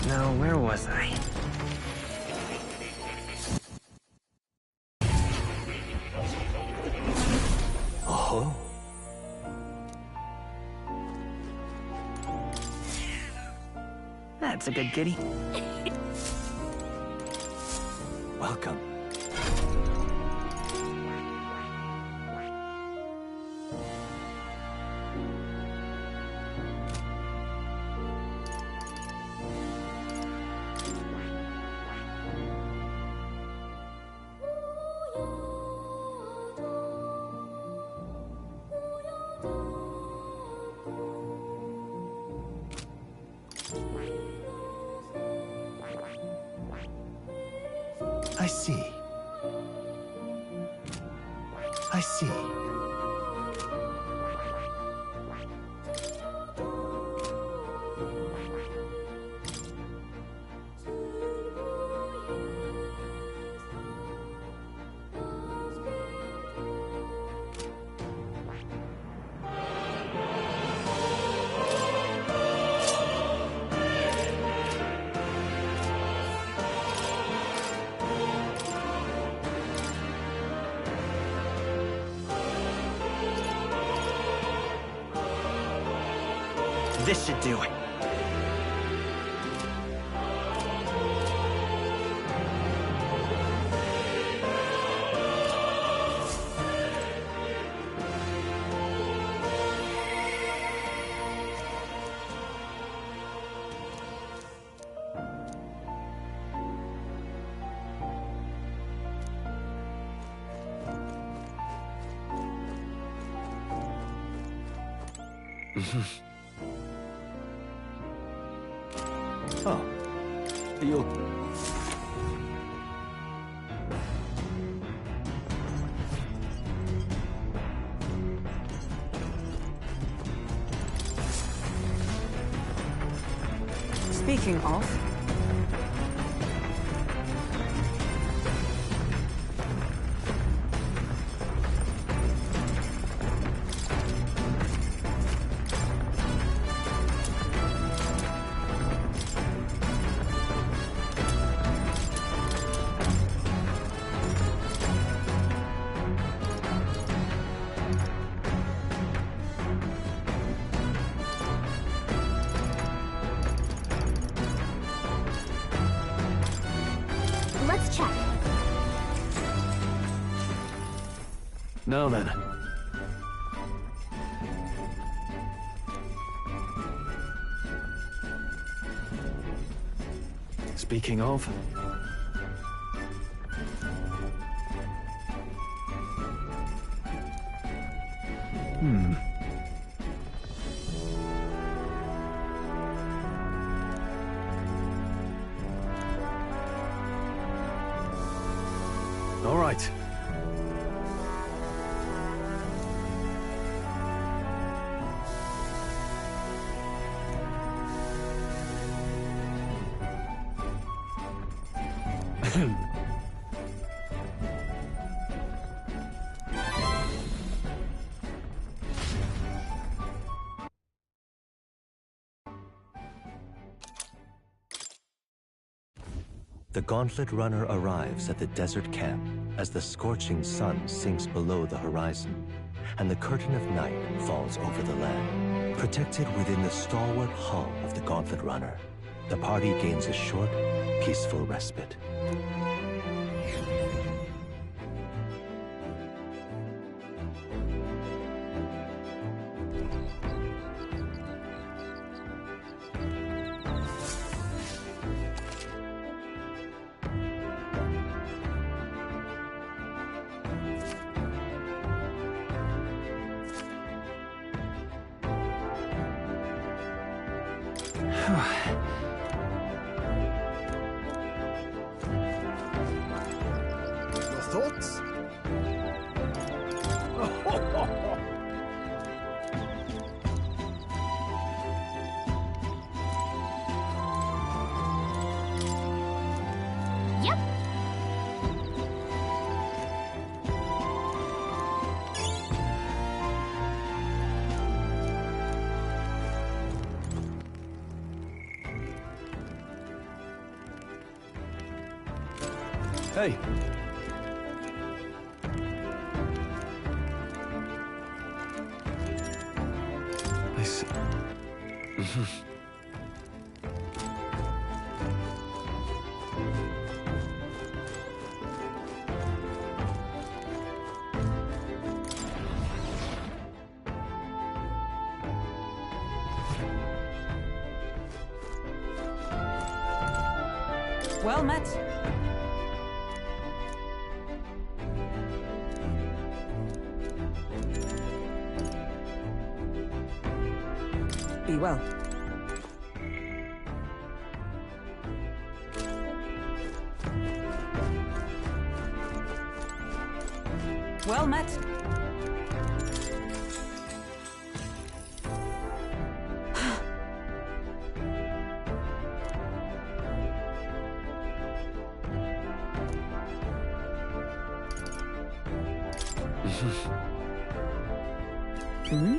Now, where was I? Oh. That's a good kitty. Welcome. I see. I see. This should do it. Oh. You... Speaking of... Let's check. Now then. Speaking of... All right. The Gauntlet Runner arrives at the desert camp as the scorching sun sinks below the horizon, and the curtain of night falls over the land. Protected within the stalwart hull of the Gauntlet Runner, the party gains a short, peaceful respite. Your thoughts? Yep. Hey! I see. Well met. Be well. Well met. Hmm?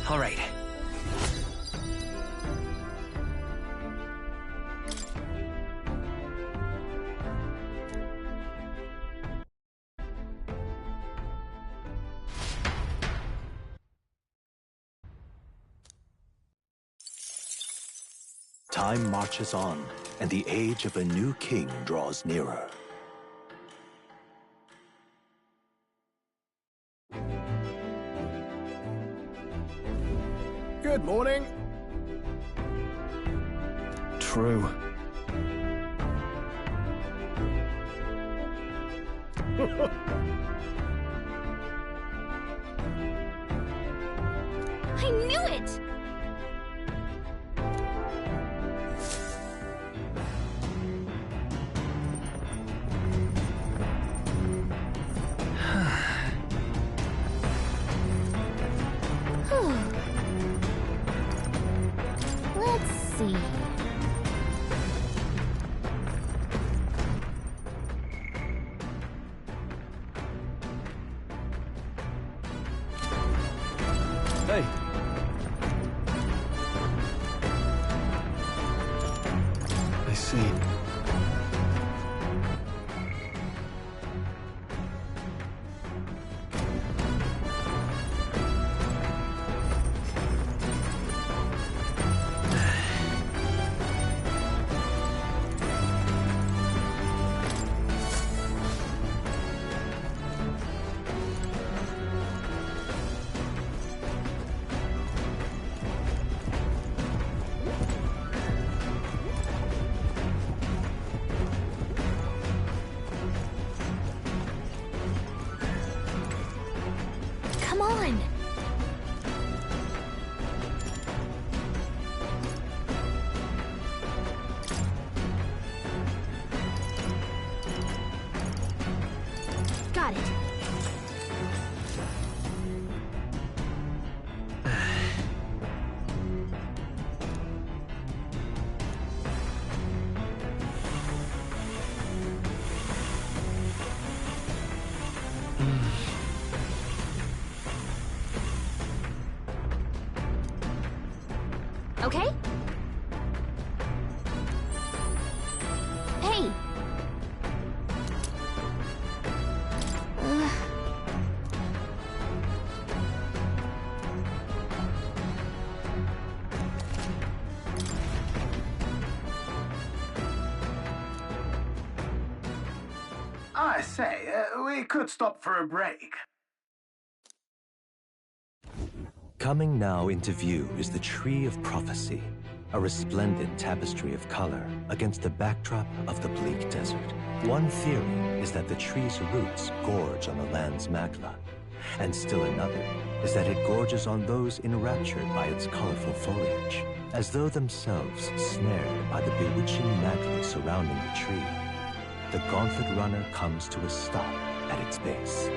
All right. Time marches on, and the age of a new king draws nearer. Good morning. True. I knew it! Let's see. Hey! I see. Come on! Got it. Okay? Hey! I say, we could stop for a break. Coming now into view is the Tree of Prophecy, a resplendent tapestry of color against the backdrop of the bleak desert. One theory is that the tree's roots gorge on the land's magla, and still another is that it gorges on those enraptured by its colorful foliage, as though themselves snared by the bewitching magla surrounding the tree. The Gauntlet Runner comes to a stop at its base.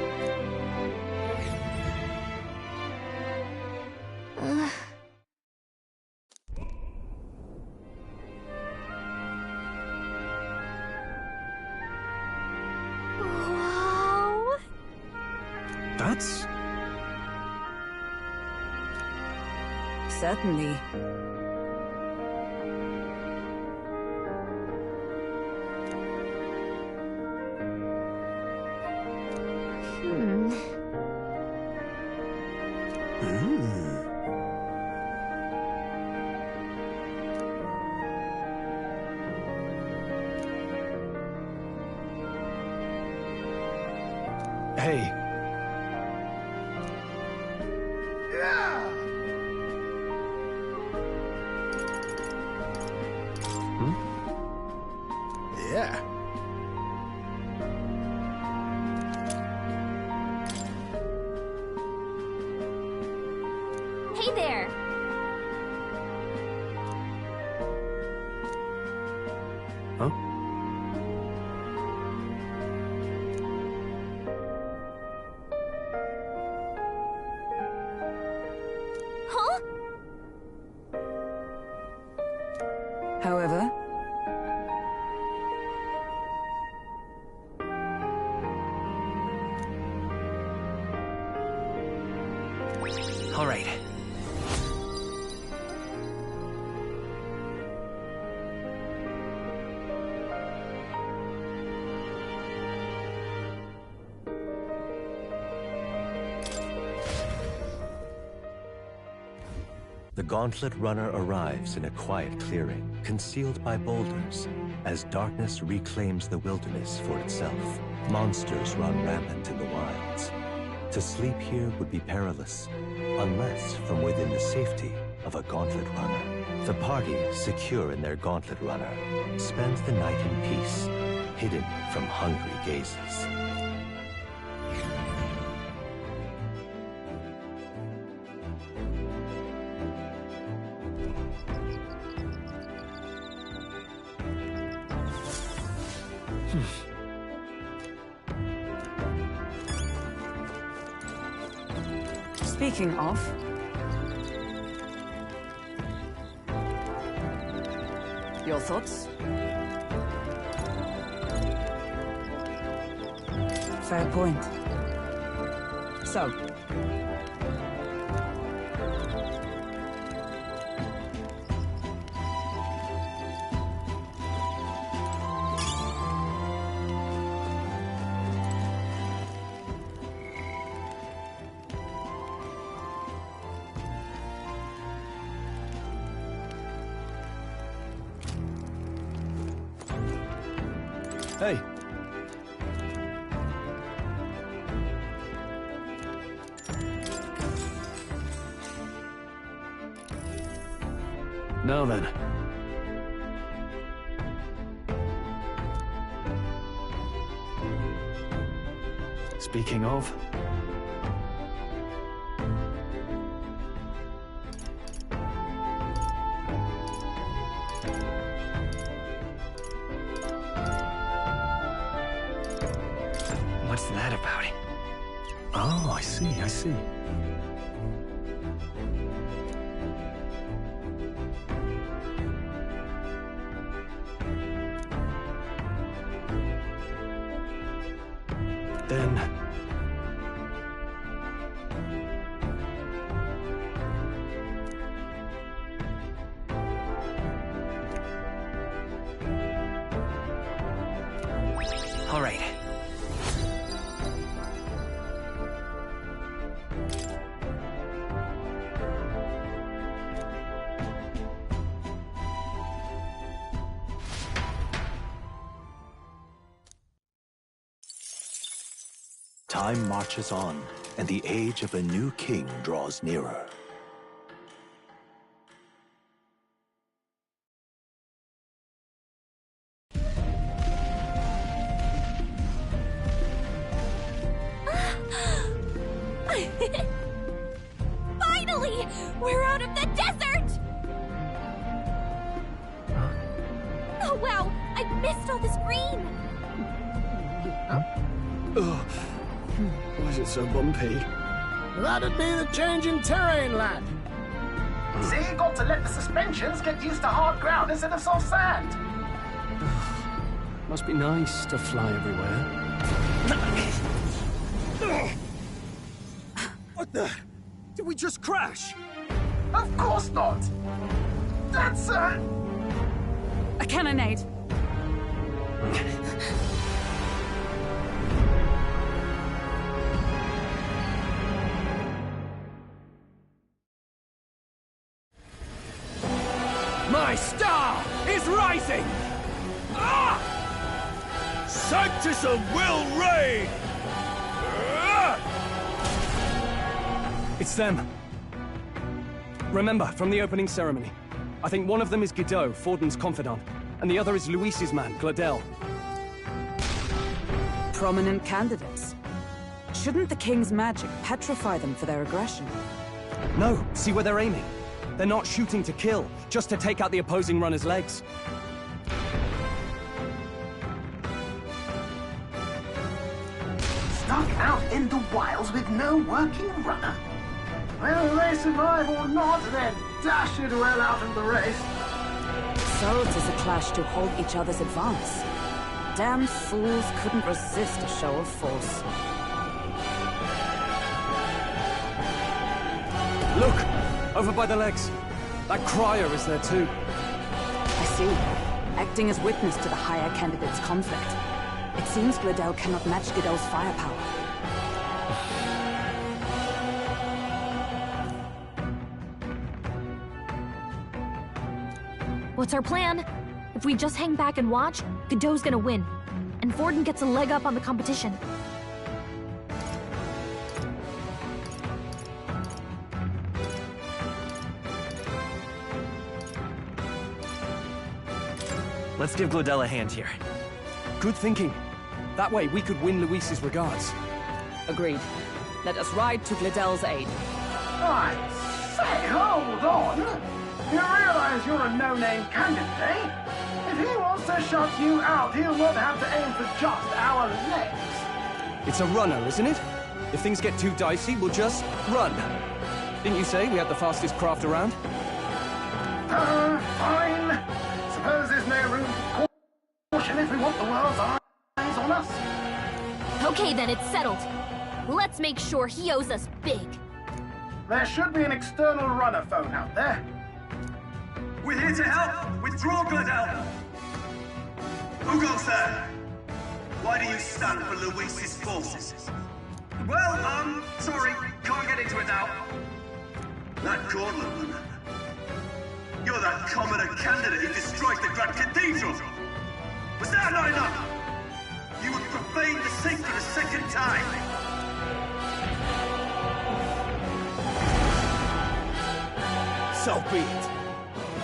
That's... Certainly. Hey. Yeah. Hey there! Huh? Huh? However, All right. The Gauntlet Runner arrives in a quiet clearing, concealed by boulders. As darkness reclaims the wilderness for itself, monsters run rampant in the wilds. To sleep here would be perilous, unless from within the safety of a Gauntlet Runner. The party, secure in their Gauntlet Runner, spends the night in peace, hidden from hungry gazes. speaking of, your thoughts? Fair point. So, Hey. Now then. Speaking of... What's that about? Oh, I see, I see. Then... All right. Time marches on, and the age of a new king draws nearer. Finally! We're out of the desert! Oh wow, I missed all this green! Ugh. Why is it so bumpy? That'd be the change in terrain, lad. See, you got to let the suspensions get used to hard ground instead of soft sand. Must be nice to fly everywhere. Did we just crash? Of course not! That's, A cannonade. My star is rising! Ah! Sanctus will reign! Ah! It's them. Remember, from the opening ceremony. I think one of them is Godot, Forden's confidant, and the other is Luis's man, Gladel. Prominent candidates. Shouldn't the king's magic petrify them for their aggression? No, see where they're aiming. They're not shooting to kill, just to take out the opposing runner's legs. stuck out in the wilds with no working runner. Whether they survive or not, they're dashed well out of the race. So 'tis a clash to hold each other's advance. Damn fools couldn't resist a show of force. Look! Over by the legs. That crier is there too. I see. Acting as witness to the higher candidate's conflict. It seems Gladel cannot match Godot's firepower. What's our plan? If we just hang back and watch, Godot's gonna win. And Forden gets a leg up on the competition. Let's give Gladel a hand here. Good thinking. That way we could win Luis's regards. Agreed. Let us ride to Gladel's aid. I say, hold on! You realize you're a no-name candidate, eh? If he wants to shut you out, he'll not have to aim for just our legs. It's a runner, isn't it? If things get too dicey, we'll just run. Didn't you say we had the fastest craft around? Fine. Suppose there's no room for caution if we want the world's eyes on us. Okay then, it's settled. Let's make sure he owes us big. There should be an external runner phone out there. We're here to help! Withdraw, Gladel! Who goes there? Why do you stand for Luis's forces? Well, sorry, can't get into it now. That Gauntlet one. You're that commoner candidate who destroyed the Grand Cathedral! Was that not enough? You would profane the sacred a second time! So be it.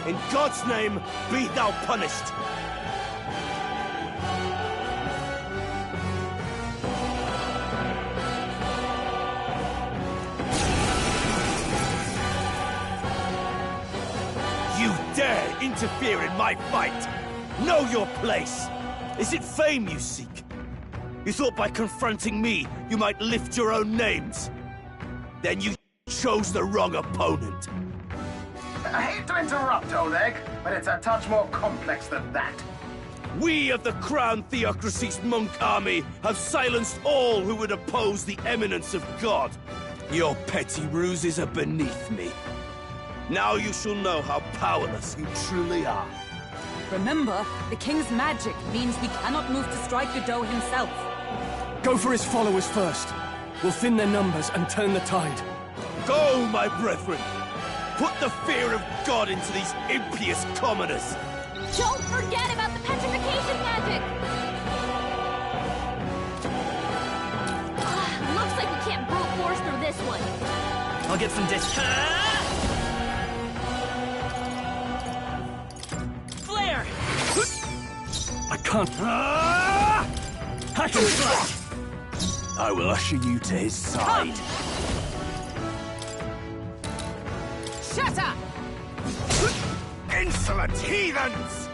In God's name, be thou punished! You dare interfere in my fight! Know your place! Is it fame you seek? You thought by confronting me, you might lift your own names? Then you chose the wrong opponent. I hate to interrupt, Oleg, but it's a touch more complex than that. We of the Crown Theocracy's monk army have silenced all who would oppose the eminence of God. Your petty ruses are beneath me. Now you shall know how powerless you truly are. Remember, the king's magic means we cannot move to strike Godot himself. Go for his followers first. We'll thin their numbers and turn the tide. Go, my brethren! Put the fear of God into these impious commoners! Don't forget about the petrification magic! Looks like we can't brute force through this one. I'll get some Flare! I can't... Hack and strike! I will usher you to his side. Shatter! Insolent heathens!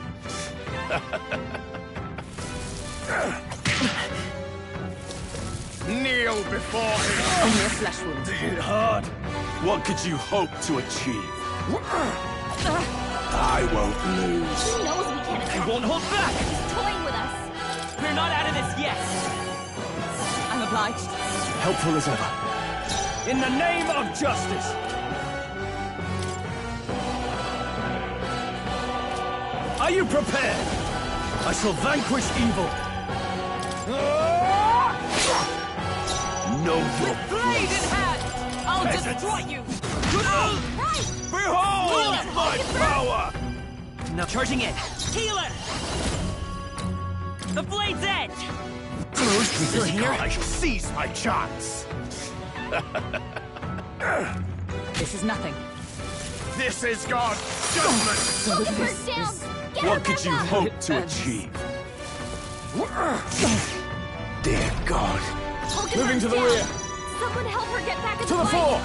Kneel before him! Only a flesh wound. Hit hard. What could you hope to achieve? I won't lose. He knows we can't attack. I won't hold back! He's toying with us. We're not out of this yet! I'm obliged. Helpful as ever. In the name of justice! Are you prepared? I shall vanquish evil. Know your Blade in hand! I'll Peasants. destroy you! Right! Behold my power! Now charging in. Healer! The blade's edge! Still here? I shall seize my chance. This is nothing. This is God's judgment. Keep her down! Get What her, could you Brenda! hope to achieve? Dear God. Poking Moving her to the down. rear. Someone help her get back into To the life. fore!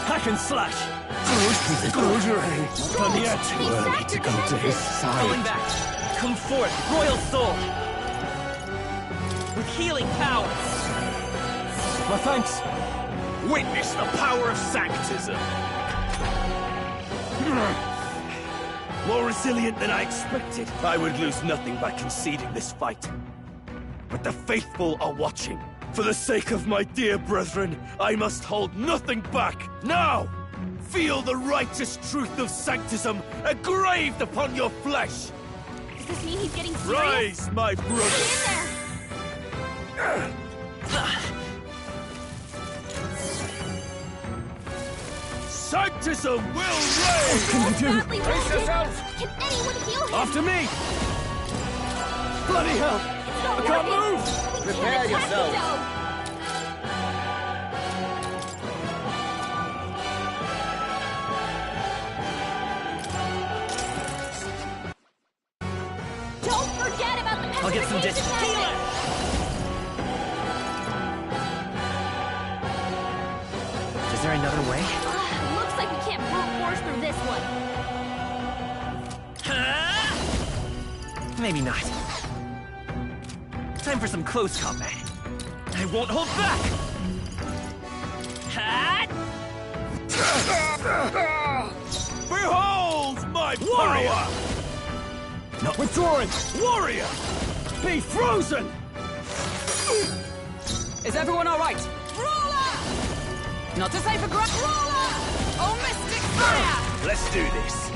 Hack and slash! Not done yet. Too early to go to his Falling back. Come forth, royal soul! With healing powers! My thanks. Witness the power of Sanctism. More resilient than I expected. I would lose nothing by conceding this fight. But the faithful are watching. For the sake of my dear brethren, I must hold nothing back. Now! Feel the righteous truth of Sanctism engraved upon your flesh. Does this mean he's getting serious? Rise, my Get brothers. in there! Sanctism will reign! What can you do? Badly wounded. Can anyone heal him? After me! Bloody hell! It's not I can't working. move! We Prepare can't attack yourselves. Godot. Don't forget about the I'll get some petrification distance. magic. Is there another way? Looks like we can't brute force through this one. Maybe not. Time for some close combat. I won't hold back! Behold my power! Not withdrawing! Warrior! Be frozen! Is everyone all right? Ruler! Not to say for Ruler! Oh, mystic fire! Let's do this.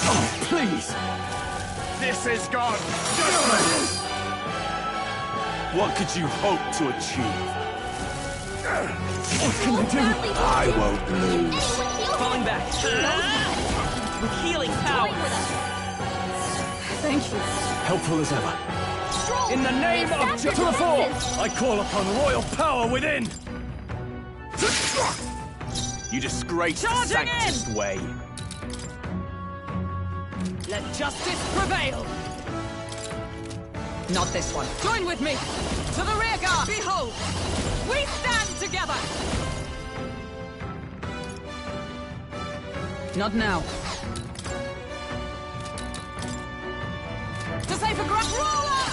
Oh, please! This is God's judgment! What could you hope to achieve? What can I do? I won't lose. Falling back. With healing Join powers. with us. Thank you. Helpful as ever. Stroll. In the name of Exact to the fore! defenses. I call upon royal power within! You disgrace the Charging Sanctist way. Let justice prevail. Not this one. Join with me. To the rear guard. Behold, we stand together. Not now. To say for Ruler!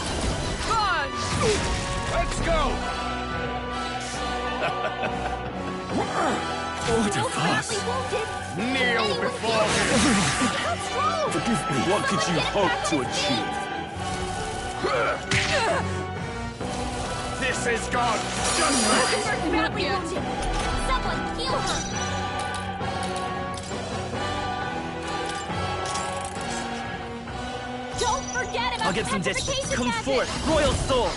Burn! Let's go! What a No farce! badly wounded. Kneel Anyone before heal him! How strong? Forgive me. What could you hope to achieve? This is God's judgment! Badly wounded. Someone heal her. Don't forget about I'll get the some distance. petrification Come magic. forth, royal soul!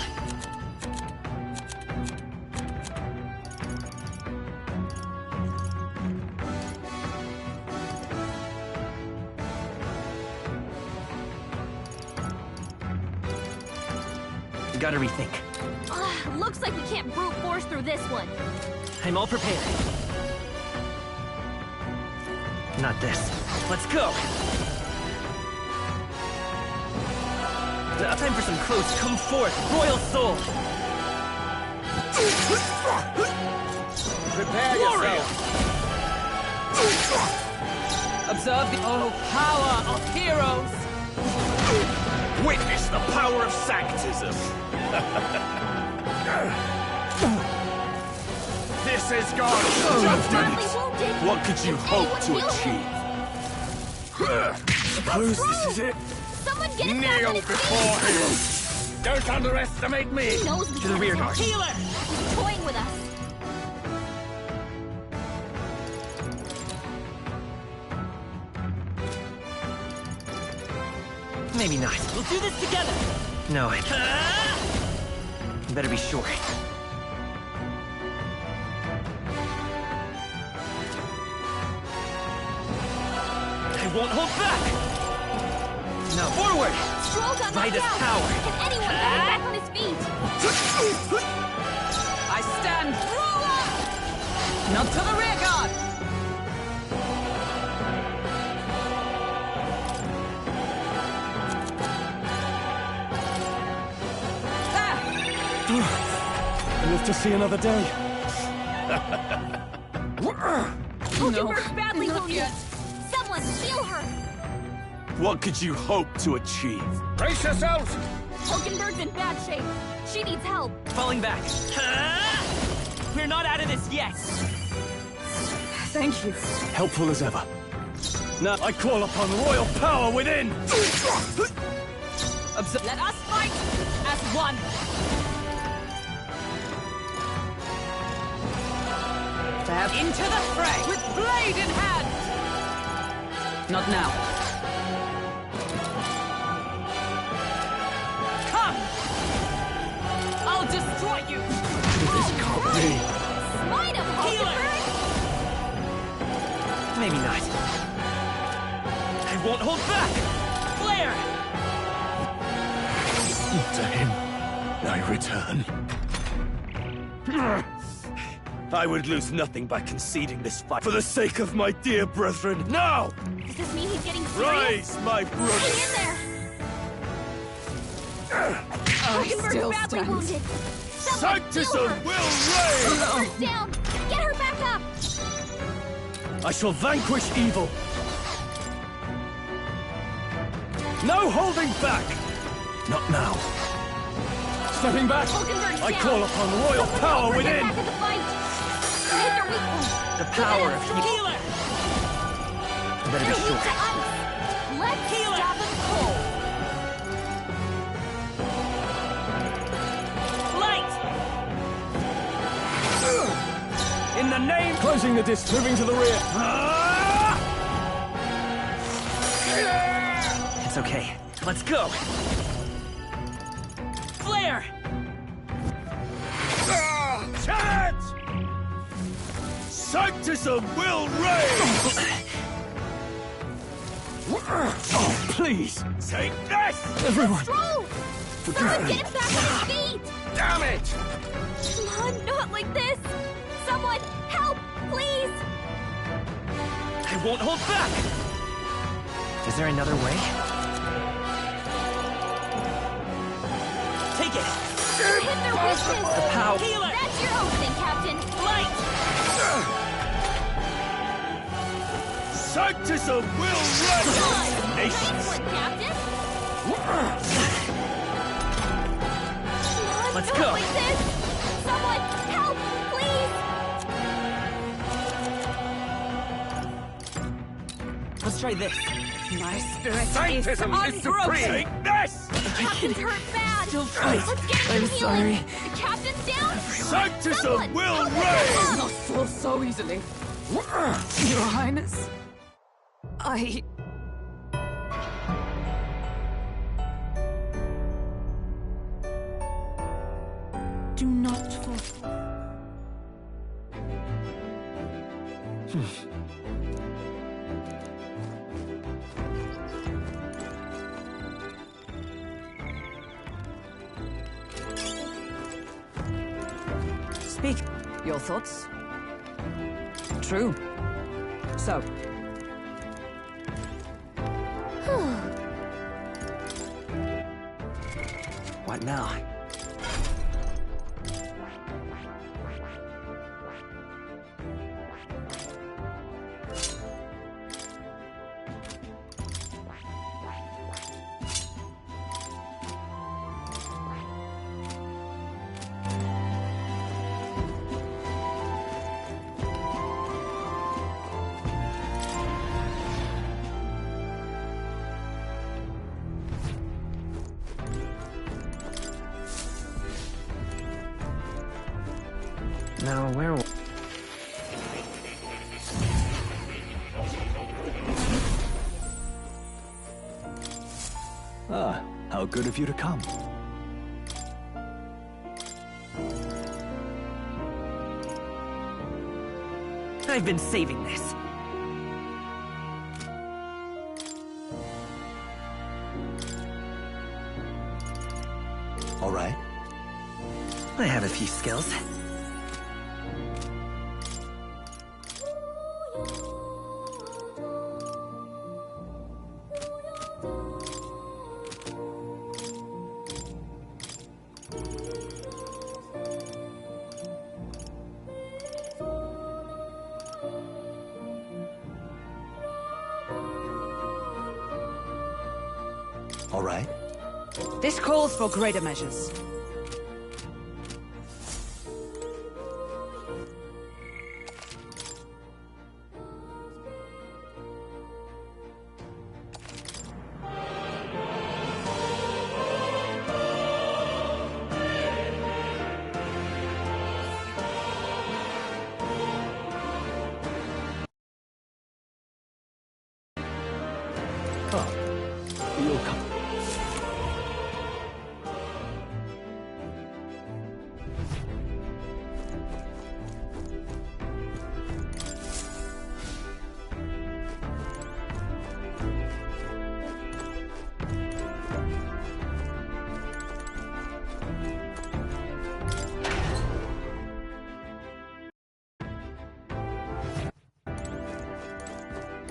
You gotta rethink. Looks like we can't brute force through this one. I'm all prepared. Not this. Let's go! Time for some close. Come forth, royal soul! Prepare Warrior! Observe the power of heroes. Witness the power of Sanctism! This is God's judgment! Badly wounded. What could you Can hope to anyone heal him? achieve? Suppose this is it? Someone get him back Kneel on his before feet! him! Don't underestimate me! He knows we To the can't rear attack. guard. Healer! He's toying with us. Maybe not. We'll do this together! No. Better be sure. I won't hold back! Now forward! Stroll got knocked Midas out! power. Can anyone get him back on his feet? I stand. Roll up! Not to the rear guard. I live to see another day. Hulkenberg's badly wounded! Someone heal her! What could you hope to achieve? Brace yourselves! Hulkenberg's in bad shape. She needs help. Falling back. We're not out of this yet! Thank you. Helpful as ever. Now I call upon royal power within! Let us fight as one. Into the fray with blade in hand. Not now. Come! I'll destroy you. This can't be. Smite him, Hulkenberg! Maybe not. I won't hold back! Flare! To him, I return. I would lose nothing by conceding this fight for the sake of my dear brethren. Now! Does this mean he's getting serious? Rise, my Hang brother! in there! Hulkenberg's still badly stand. wounded. Someone Sanctism heal her! will reign! Hulkenberg's down! Get her back up! I shall vanquish evil. No holding back! Not now. Stepping back, Hulkenberg's I down. call upon royal Someone power help her within! Get back in the fight! Hit their weak point. The power of Healer! Better They're be weak to sure. ice. Let's stop them cold. Light! In the name... Closing the disc, moving to the rear. It's okay. Let's go! Flare! Chant! Sanctism will reign! Oh, please! Take this! Everyone! Stroll! Someone get him back on his feet! Damn it! Come on, not like this! Someone, help, please! I won't hold back! Is there another way? Take it! You hit their weakness! The power... Healer! That's your opening, Captain! Light! Sanctism will reign! Nice Nations! one, Captain! Come on, Let's not go. like this! Someone, help, please! Let's try this. My spirit Sanctism is is supreme. unbroken. Take this! The captain's hurt bad! Still fight. Let's get him I'm some sorry. healing! The captain's down! Sanctism Someone, will help him reign! along. Not fall so easily. Your Highness, I... Do not fall. Speak. Your thoughts? True. So, What now? Now, where... Ah, how good of you to come. I've been saving this. All right. I have a few skills. All right. This calls for greater measures. You'll come.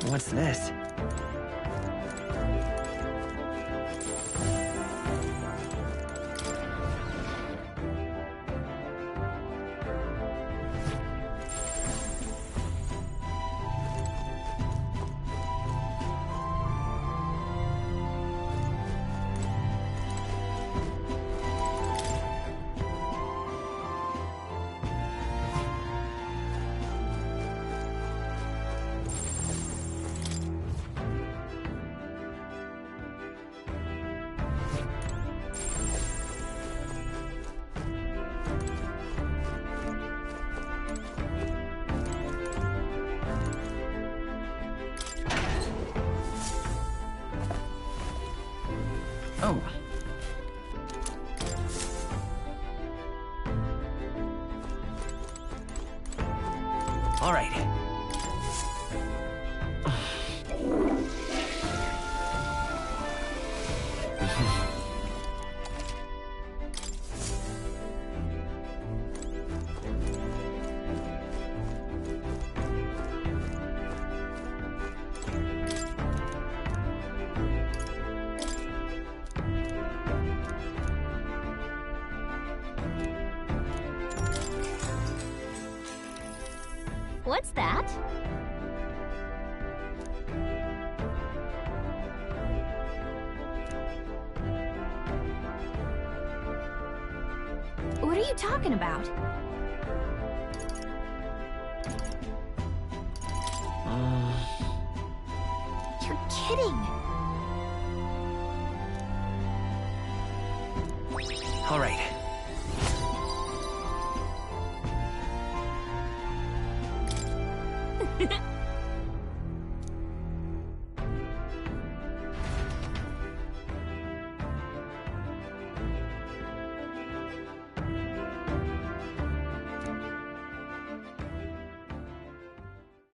What's this? Oh. All right. What's that? What are you talking about? You're kidding. All right.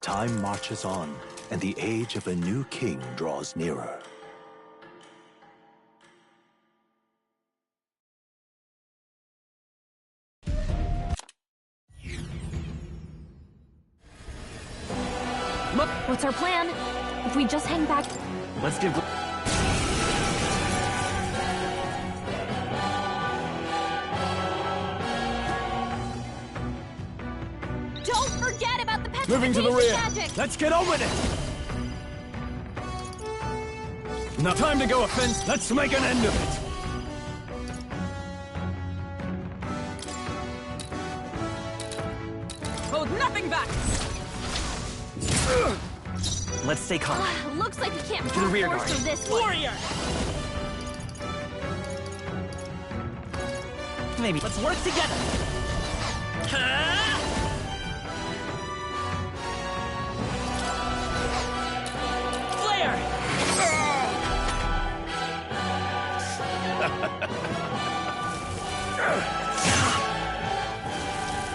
Time marches on, and the age of a new king draws nearer. What's our plan? If we just hang back... Let's give... Don't forget about the petrification Moving to the rear. magic! Let's get on with it! Now time to go offense. Let's make an end of it. Hold nothing back! Let's stay calm. Looks like we can't To the rear force guard. through this one. Warrior! Maybe. Let's work together.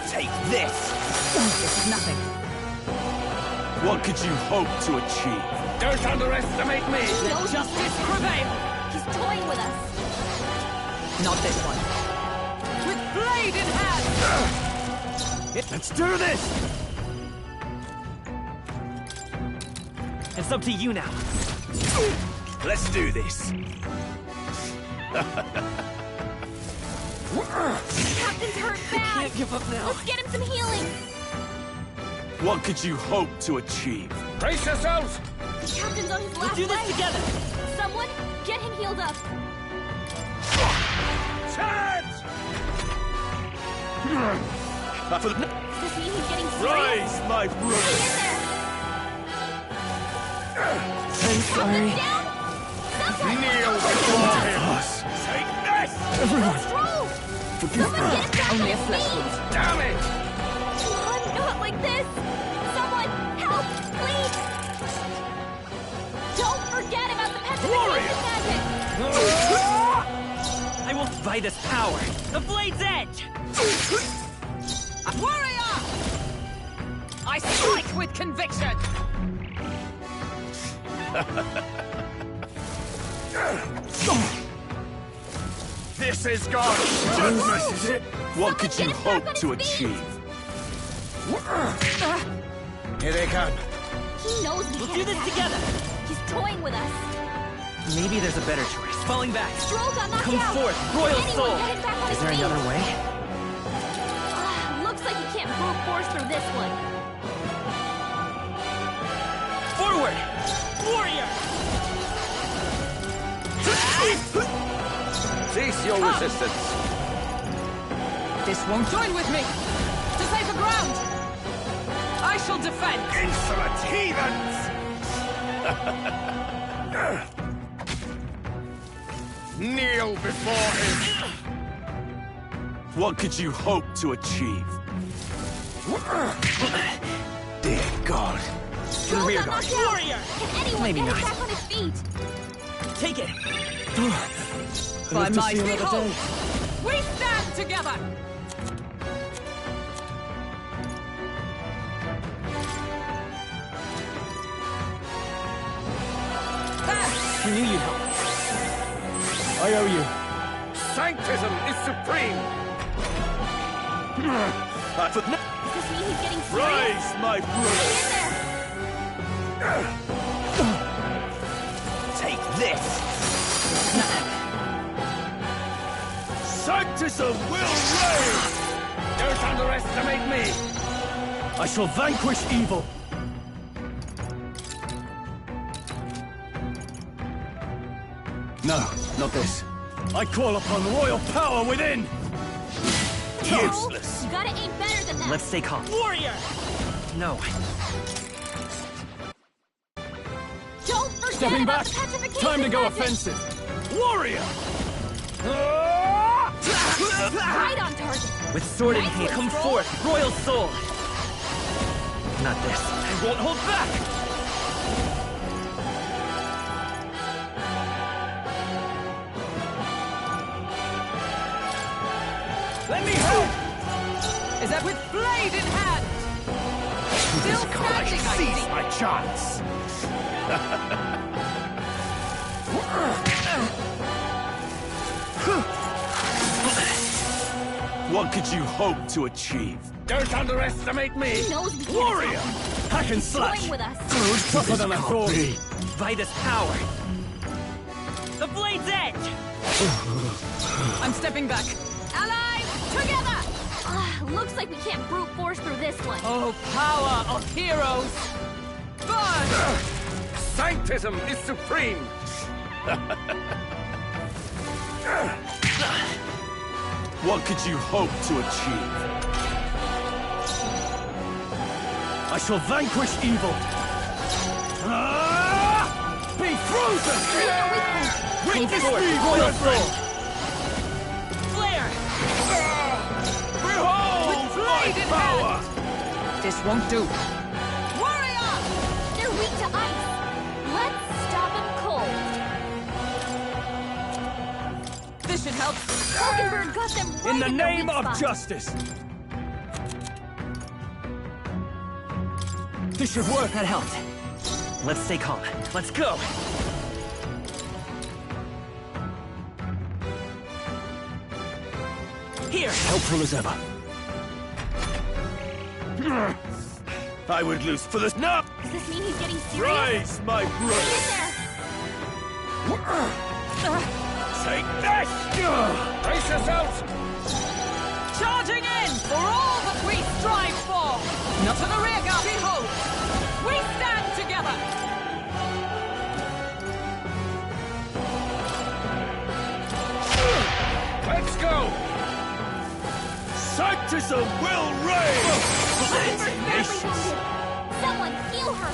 Take this! This is nothing. What could you hope to achieve? Don't underestimate me! Let justice prevail! He's toying with us. Not this one. With blade in hand! Let's do this! It's up to you now. Let's do this. Captain's hurt bad. Can't give up now. Let's get him some healing. What could you hope to achieve? Brace yourselves! The captain's on his We'll last do this leg. together. Someone, get him healed up. Charge! Does this mean he's getting serious? Rise, my Hang brother! in there. I'm sorry. Down. Someone. Kneel before him! Take this! Let's roll. Forgive Someone me. get him back Only on a his flesh feet. wound. Damn it! Oh, not like this. Someone, help, please. Don't forget about the petrification magic. I will by this power. The blade's edge. Warrior! I strike with conviction! This is God's judgment, is it? What could you hope to achieve? Here they come. He knows we We'll can't do this attack together. him. He's toying with us. Maybe there's a better choice. Falling back. Stroll got knocked Come out. forth, royal Anyone soul. get him back on Is his there feet. another way? Looks like we can't brute force through this one. Forward! Warrior! Cease your resistance. This won't join with me! To save the ground! I shall defend! Insolent heathens! Kneel before him! What could you hope to achieve? Dear God. To the rear guard. Warrior! Can anyone Maybe get not. him back on his feet? Take it. By live to my see another behold! day. We stand together! I knew you'd help. I owe you. Sanctism is supreme! Does this mean he's getting serious? Rise, my brother! Hang in there. Take this! Sanctism will reign! Don't underestimate me! I shall vanquish evil. No, not this. I call upon royal power within! Useless! You gotta aim better than that. Let's stay calm. Warrior! No. Don't forget Stepping about back! the petrification Time to go magic. offensive! Warrior! Right on target. With sword in Nice hand, one, come Stroll. forth, royal soul. Not this. I won't hold back! Let me help! Is that with blade in hand? Still standing, I see. Seize my chance! What could you hope to achieve? Don't underestimate me! He knows we can't Warrior! attack him. Hack and He's slash! toying with us. It's tougher than I thought. By this power. The blade's edge! I'm stepping back. Allies, together! Looks like we can't brute force through this one. Oh, power of heroes! Burn! Sanctism is supreme! What could you hope to achieve? I shall vanquish evil. Be frozen! Witness forth, me, royal my friend! Flare! Behold With blade in power! This won't do. Warrior! They're weak to ice. Let's stop them cold. This should help. Falkenberg got them right In the their name weak of spot. justice! This should work. That helped. Let's stay calm. Let's go! Here! Helpful as ever. I would lose for this. No! Does this mean he's getting serious? Rise, my brother! Take this! Brace yourselves! Charging in for all that we strive for! Not to the rear guard, behold! We stand together! Let's go! Sanctism will reign! Hulkenberg's badly wounded. Someone heal her.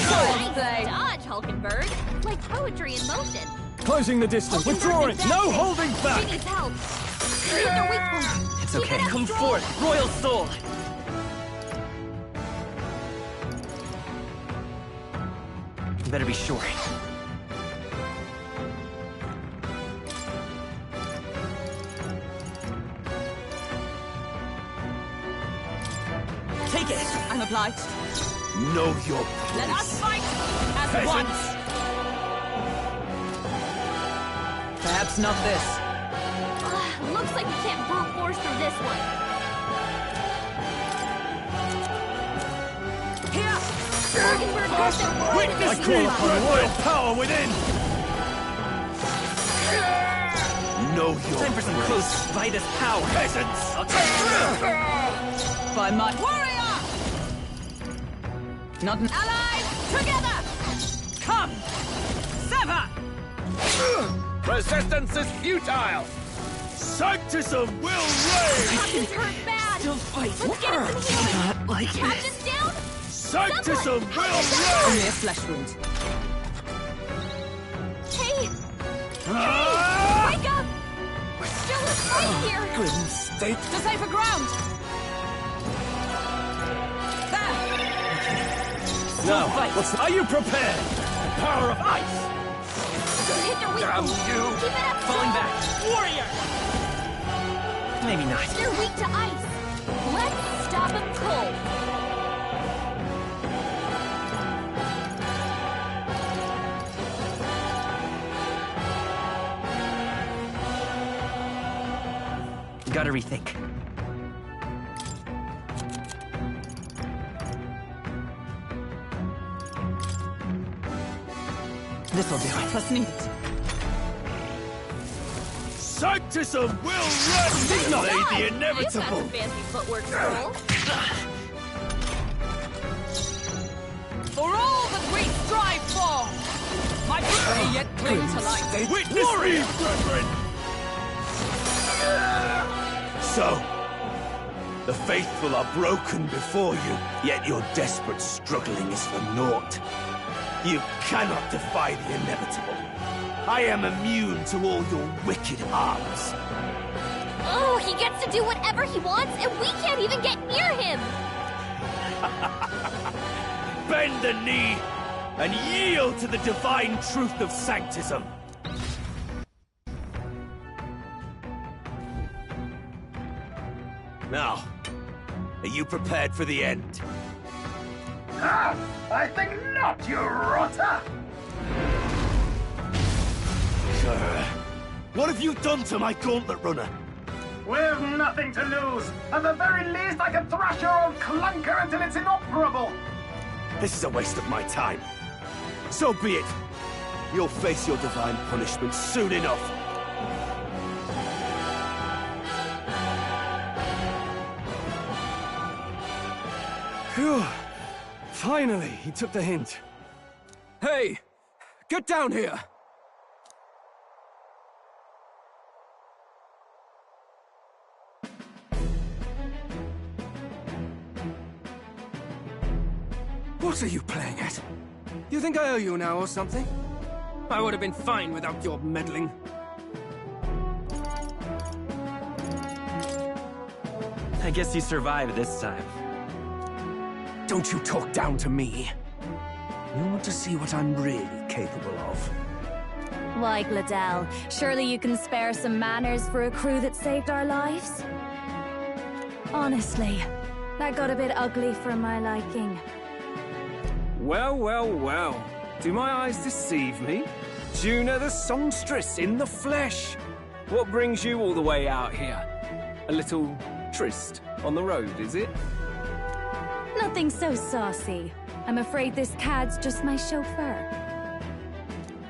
Don't they? Dodge, Hulkenberg. Like poetry in motion. Closing the distance. Hulkenberg's Withdrawing. in bad No shape. holding back. She needs help. Hit their weak point. It's Keep okay. it up Come strong. forth, Royal Soul! You better be sure. Take it! I'm obliged. Know your Let place. us fight as Peasants. one! Perhaps not this. Looks like we can't brute force through this one. Here! Hulkenberg got them right in I the call weak upon spot. royal power within. Know your Time for some close Vitus power. peasants! By my warrior! Not an ally! Together! Come! Sever! Resistance is futile! Sanctism will reign! Captain's hurt bad. Still fight. Let's get him some healing. Not like this. Captain's down. Sanctism will Only reign! a flesh wound. Hey, Ah! wake up. We're still in fight here. Grim state. To safer ground! There! Now, are you prepared? The power of ice. You hit their weak Damn point. you. Keep it up. Falling strong. back. Warrior! Maybe not. They're weak to ice. Let's stop them cold. Gotta rethink. This'll do it. Plus needed. Sanctism will reign! Nice. Delay the You've got inevitable! some fancy footwork, Soul. For all that we strive for! My prey yet cling to life. Witness me, brethren! So, the faithful are broken before you, yet your desperate struggling is for naught. You cannot defy the inevitable. I am immune to all your wicked arms. Oh, he gets to do whatever he wants, and we can't even get near him. Bend the knee and yield to the divine truth of Sanctism. Now, are you prepared for the end? Ah, I think not, you rotter! What have you done to my gauntlet runner? We've nothing to lose. At the very least, I can thrash your old clunker until it's inoperable. This is a waste of my time. So be it. You'll face your divine punishment soon enough. Phew. Finally, he took the hint. Hey! Get down here! What are you playing at? You think I owe you now or something? I would have been fine without your meddling. I guess you survived this time. Don't you talk down to me. You want to see what I'm really capable of. Why, Gladel, surely you can spare some manners for a crew that saved our lives? Honestly, that got a bit ugly for my liking. Well, well, well. Do my eyes deceive me? Juna the songstress in the flesh. What brings you all the way out here? A little tryst on the road, is it? Nothing so saucy. I'm afraid this cad's just my chauffeur.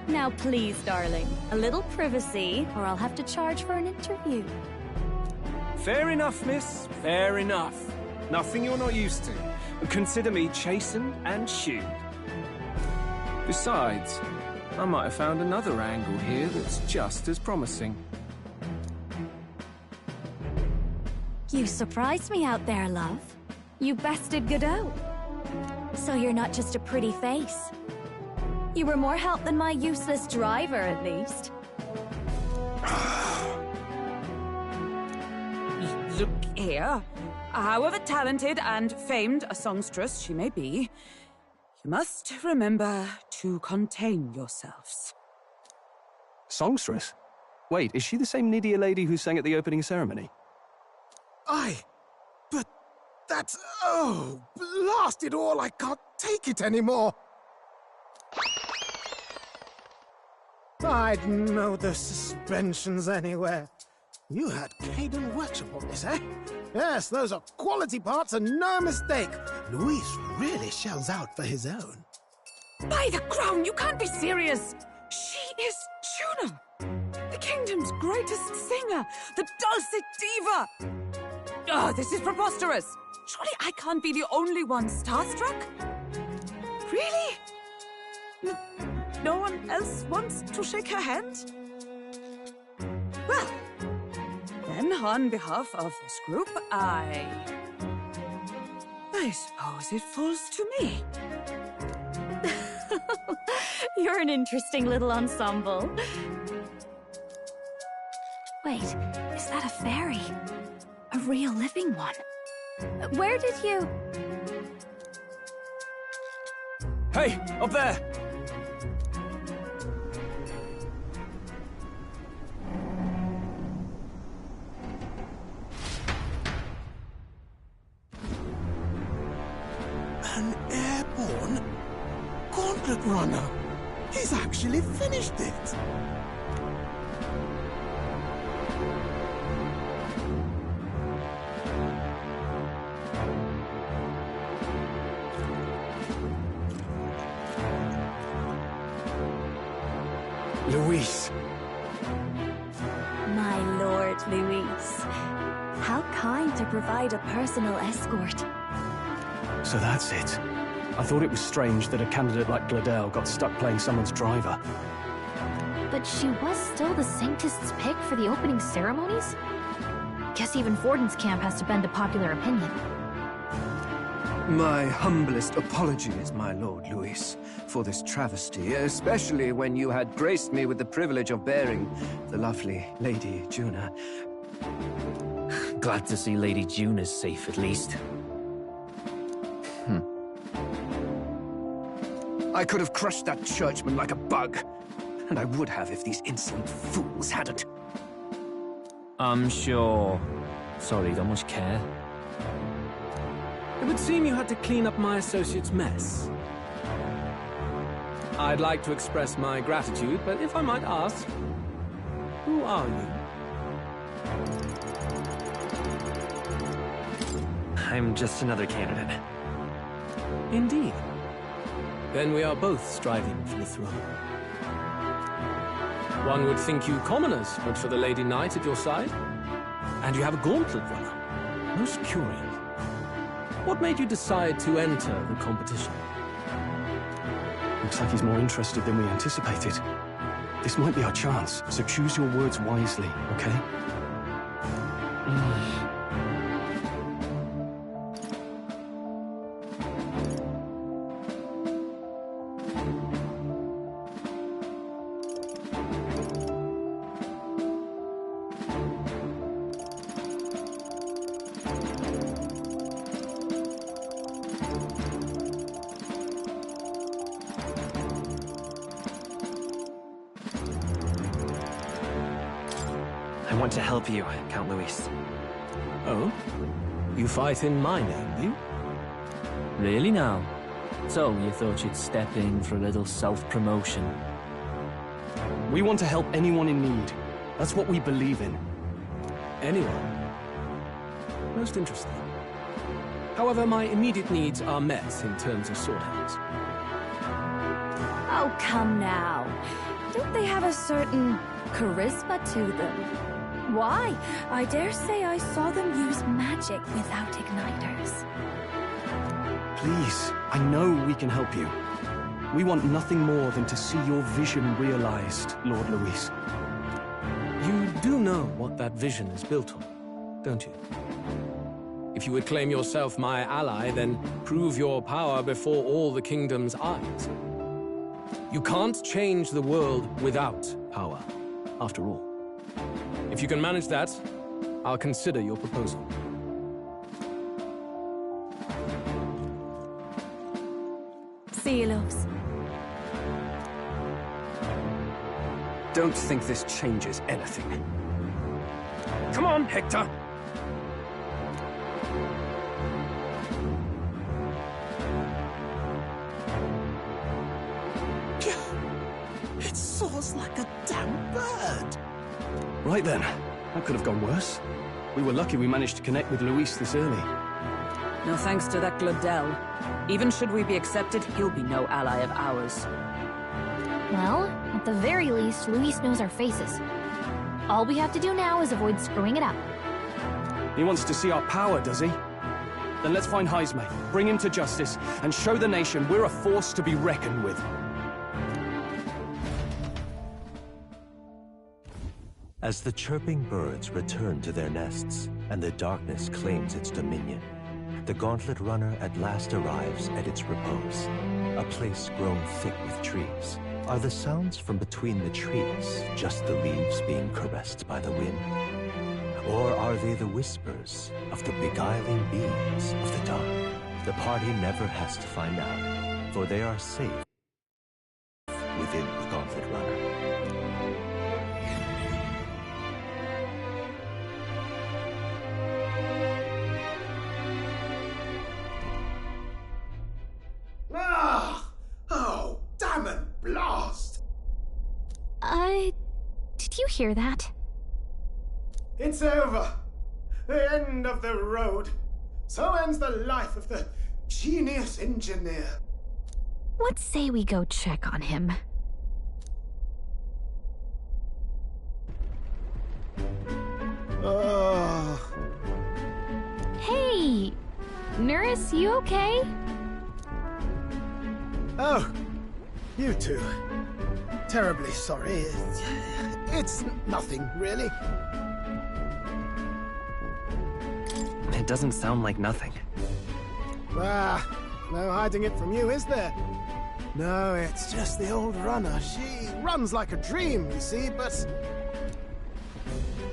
Now please, darling, a little privacy, or I'll have to charge for an interview. Fair enough, miss. Fair enough. Nothing you're not used to. Consider me chastened and shooed. Besides, I might have found another angle here that's just as promising. You surprised me out there, love. You bested Godot. So you're not just a pretty face. You were more help than my useless driver, at least. Look here. However talented and famed a songstress she may be, you must remember to contain yourselves. Songstress? Wait, is she the same Nydia lady who sang at the opening ceremony? Aye, but that's... oh, blast it all, I can't take it anymore. I'd know the suspensions anywhere. You had Caden workshop on this, eh? Yes, those are quality parts and no mistake. Luis really shells out for his own. By the crown, you can't be serious! She is Juna! The kingdom's greatest singer! The dulcet diva! Oh, this is preposterous! Surely I can't be the only one starstruck? Really? No one else wants to shake her hand? Well, then on behalf of this group, I suppose it falls to me. You're an interesting little ensemble. Wait, is that a fairy? A real living one? Where did you... Hey, up there! An airborne gauntlet runner. He's actually finished it. Luis. My lord, Luis. How kind to provide a personal escort. So that's it. I thought it was strange that a candidate like Gladel got stuck playing someone's driver. But she was still the Sanctist's pick for the opening ceremonies? Guess even Forden's camp has to bend to popular opinion. My humblest apologies, my lord Luis, for this travesty, especially when you had graced me with the privilege of bearing the lovely Lady Juna. Glad to see Lady Juna's safe, at least. I could have crushed that churchman like a bug, and I would have if these insolent fools hadn't. I'm sure. Sorry, don't much care. It would seem you had to clean up my associate's mess. I'd like to express my gratitude, but if I might ask, who are you? I'm just another candidate. Indeed. Then we are both striving for the throne. One would think you commoners would for the Lady Knight at your side. And you have a gauntlet runner. Most curious. What made you decide to enter the competition? Looks like he's more interested than we anticipated. This might be our chance, so choose your words wisely, okay? I want to help you, Count Luis. Oh? You fight in my name, do you? Really now? So, you thought you'd step in for a little self-promotion? We want to help anyone in need. That's what we believe in. Anyone? Most interesting. However, my immediate needs are met in terms of sword hands. Oh, come now. Don't they have a certain charisma to them? Why? I dare say I saw them use magic without igniters. Please, I know we can help you. We want nothing more than to see your vision realized, Lord Luis. You do know what that vision is built on, don't you? If you would claim yourself my ally, then prove your power before all the kingdom's eyes. You can't change the world without power, after all. If you can manage that, I'll consider your proposal. See you, loves. Don't think this changes anything. Come on, Hector! It soars like a damn bird. Right then. That could have gone worse. We were lucky we managed to connect with Luis this early. No thanks to that Gladel. Even should we be accepted, he'll be no ally of ours. Well, at the very least, Luis knows our faces. All we have to do now is avoid screwing it up. He wants to see our power, does he? Then let's find Heisme, bring him to justice, and show the nation we're a force to be reckoned with. As the chirping birds return to their nests and the darkness claims its dominion, the Gauntlet Runner at last arrives at its repose, a place grown thick with trees. Are the sounds from between the trees just the leaves being caressed by the wind? Or are they the whispers of the beguiling beings of the dark? The party never has to find out, for they are safe within the Gauntlet Runner. Oh, damn it, blast! Did you hear that? It's over. The end of the road. So ends the life of the genius engineer. Let's say we go check on him. Hey! Nurse, you okay? Oh, you two. Terribly sorry. It's nothing, really. It doesn't sound like nothing. No hiding it from you, is there? No, it's just the old runner. She runs like a dream, you see, but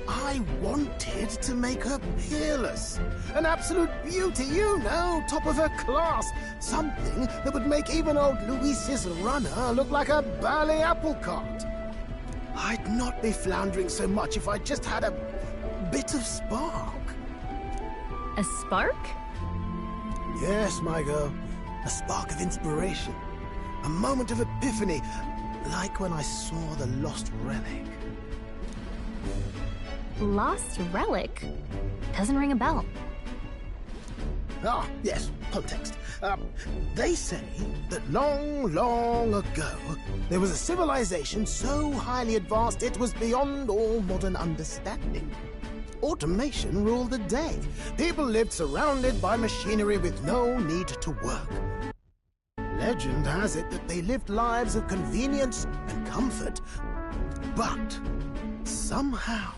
I wanted to make her peerless. An absolute beauty, you know, top of her class. Something that would make even old Luis's runner look like a bally apple cart. I'd not be floundering so much if I just had a bit of spark. A spark? Yes, my girl. A spark of inspiration. A moment of epiphany, like when I saw the Lost Relic. Lost Relic? Doesn't ring a bell. Ah, yes, context. They say that long, long ago, there was a civilization so highly advanced it was beyond all modern understanding. Automation ruled the day. People lived surrounded by machinery with no need to work. Legend has it that they lived lives of convenience and comfort. But somehow,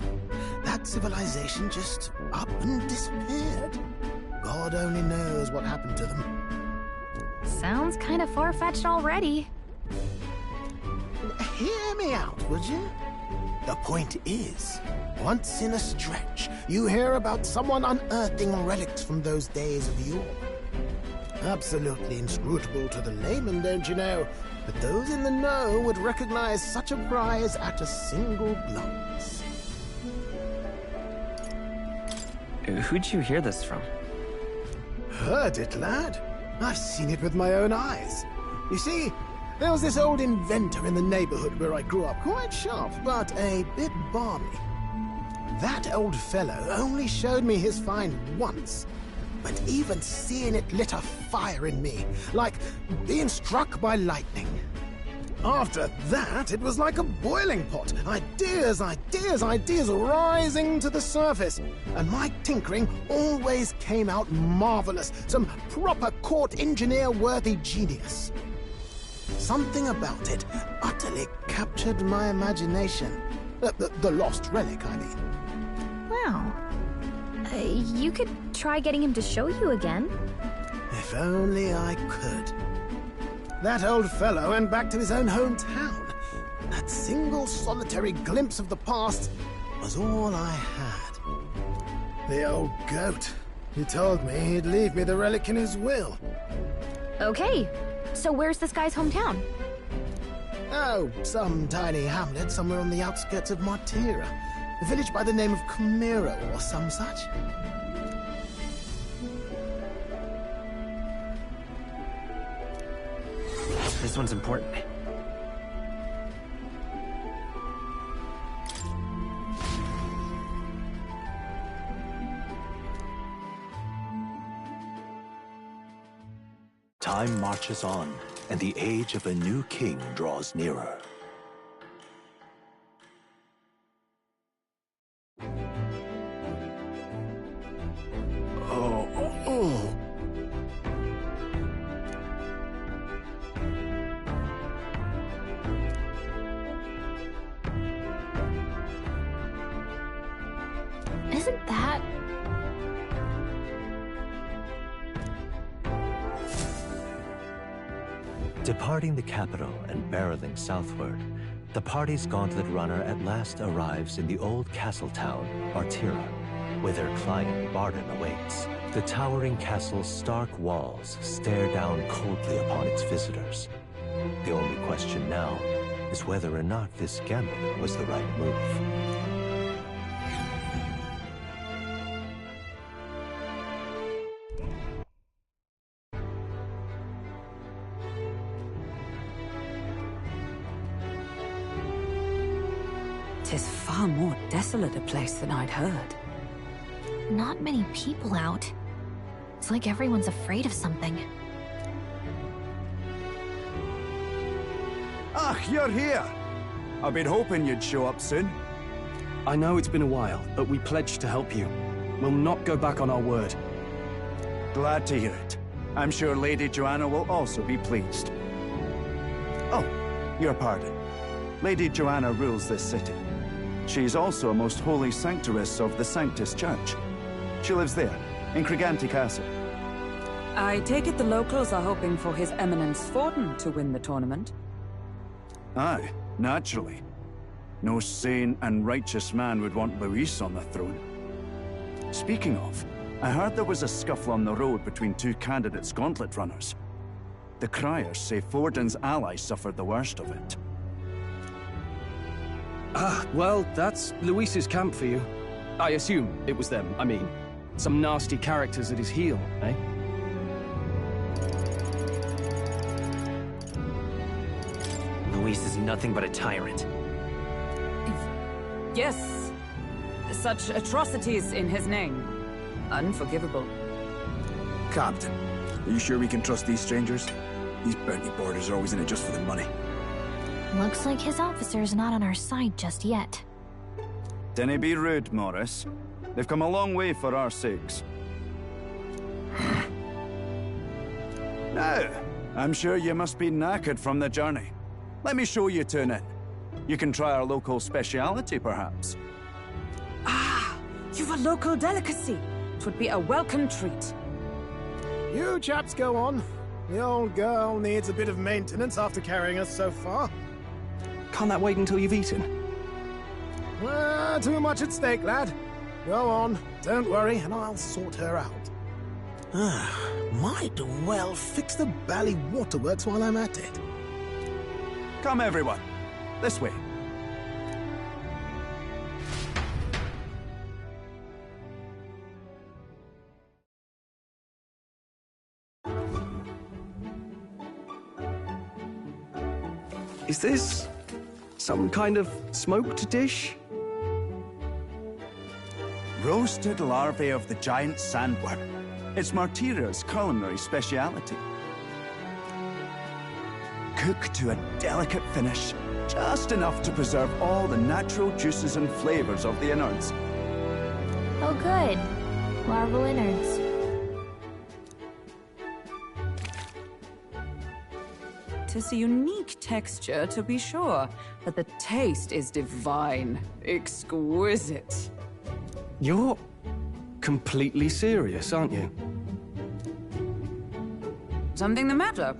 that civilization just up and disappeared. God only knows what happened to them. Sounds kind of far-fetched already. Hear me out, would you? The point is, once in a stretch, you hear about someone unearthing relics from those days of yore. Absolutely inscrutable to the layman, don't you know? But those in the know would recognize such a prize at a single glance. Who'd you hear this from? Heard it, lad. I've seen it with my own eyes. You see, there was this old inventor in the neighborhood where I grew up, quite sharp, but a bit balmy. That old fellow only showed me his find once, but even seeing it lit a fire in me, like being struck by lightning. After that, it was like a boiling pot. Ideas, ideas, ideas rising to the surface. And my tinkering always came out marvelous. Some proper court engineer-worthy genius. Something about it utterly captured my imagination. The lost relic, I mean. Wow. You could try getting him to show you again. If only I could. That old fellow went back to his own hometown. That single solitary glimpse of the past was all I had. The old goat. He told me he'd leave me the relic in his will. Okay, so where's this guy's hometown? Oh, some tiny hamlet somewhere on the outskirts of Martira. A village by the name of Camiro or some such. This one's important. Time marches on, and the age of a new king draws nearer. Isn't that... Departing the capital and barreling southward, the party's gauntlet runner at last arrives in the old castle town, Martira, where their client Bardin awaits. The towering castle's stark walls stare down coldly upon its visitors. The only question now is whether or not this gambit was the right move. Tis far more desolate a place than I'd heard. Not many people out. It's like everyone's afraid of something. Ah, you're here! I've been hoping you'd show up soon. I know it's been a while, but we pledged to help you. We'll not go back on our word. Glad to hear it. I'm sure Lady Joanna will also be pleased. Oh, your pardon. Lady Joanna rules this city. She is also a most holy sanctuaress of the Sanctus Church. She lives there, in Criganti Castle. I take it the locals are hoping for His Eminence Forden to win the tournament? Aye, naturally. No sane and righteous man would want Luis on the throne. Speaking of, I heard there was a scuffle on the road between two candidates gauntlet runners. The criers say Forden's allies suffered the worst of it. Ah, well, that's Luis's camp for you. I assume it was them, I mean. Some nasty characters at his heel, eh? Luis is nothing but a tyrant. Yes. Such atrocities in his name. Unforgivable. Captain, are you sure we can trust these strangers? These bounty boarders are always in it just for the money. Looks like his officer's not on our side just yet. Dinna be rude, Morris. They've come a long way for our sakes. Now, I'm sure you must be knackered from the journey. Let me show you to an inn. You can try our local speciality, perhaps. Ah, you've a local delicacy. It would be a welcome treat. You chaps go on. The old girl needs a bit of maintenance after carrying us so far. Can't that wait until you've eaten? Too much at stake, lad. Go on, don't worry, and I'll sort her out. Might well fix the bally waterworks while I'm at it. Come, everyone. This way. Is this some kind of smoked dish? Roasted larvae of the giant sandworm. It's Martira's culinary speciality. Cooked to a delicate finish, just enough to preserve all the natural juices and flavors of the innards. Oh good. Larval innards. Tis a unique texture, to be sure, but the taste is divine. Exquisite. You're completely serious, aren't you? Something the matter?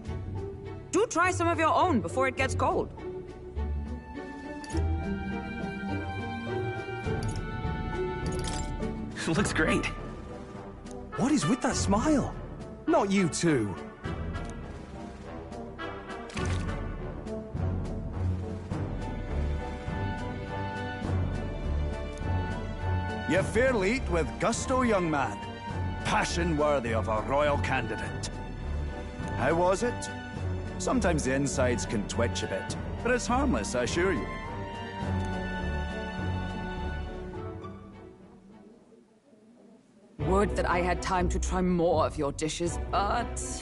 Do try some of your own before it gets cold. Looks great. What is with that smile? Not you two. You fairly eat with gusto, young man. Passion worthy of a royal candidate. How was it? Sometimes the insides can twitch a bit, but it's harmless, I assure you. Would that I had time to try more of your dishes, but...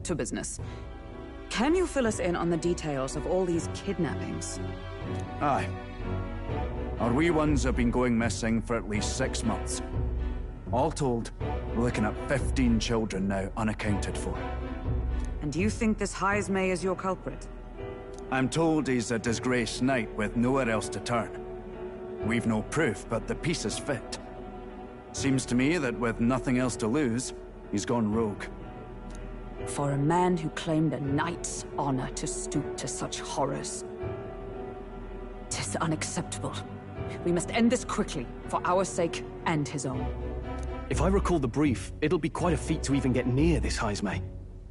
to business. Can you fill us in on the details of all these kidnappings? Aye. Our wee ones have been going missing for at least 6 months. All told, we're looking at 15 children now unaccounted for. And you think this Heismay is your culprit? I'm told he's a disgraced knight with nowhere else to turn. We've no proof, but the pieces fit. Seems to me that with nothing else to lose, he's gone rogue. For a man who claimed a knight's honor to stoop to such horrors. 'Tis unacceptable. We must end this quickly, for our sake and his own. If I recall the brief, it'll be quite a feat to even get near this Heismay.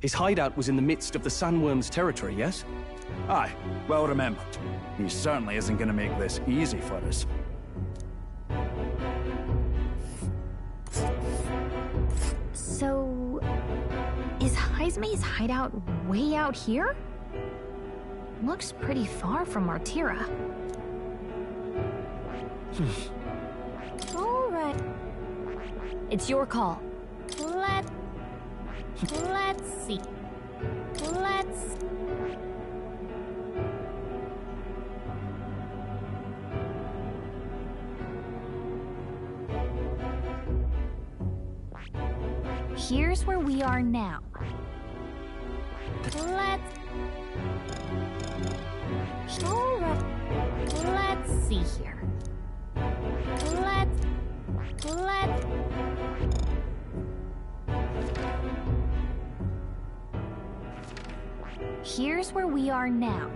His hideout was in the midst of the Sandworm's territory, yes? Aye, well remembered. He certainly isn't going to make this easy for us. So... is Heismay's hideout way out here? Looks pretty far from Martira. Alright. It's your call. Let's see. Here's where we are now. Alright. Let's see here. Here's where we are now.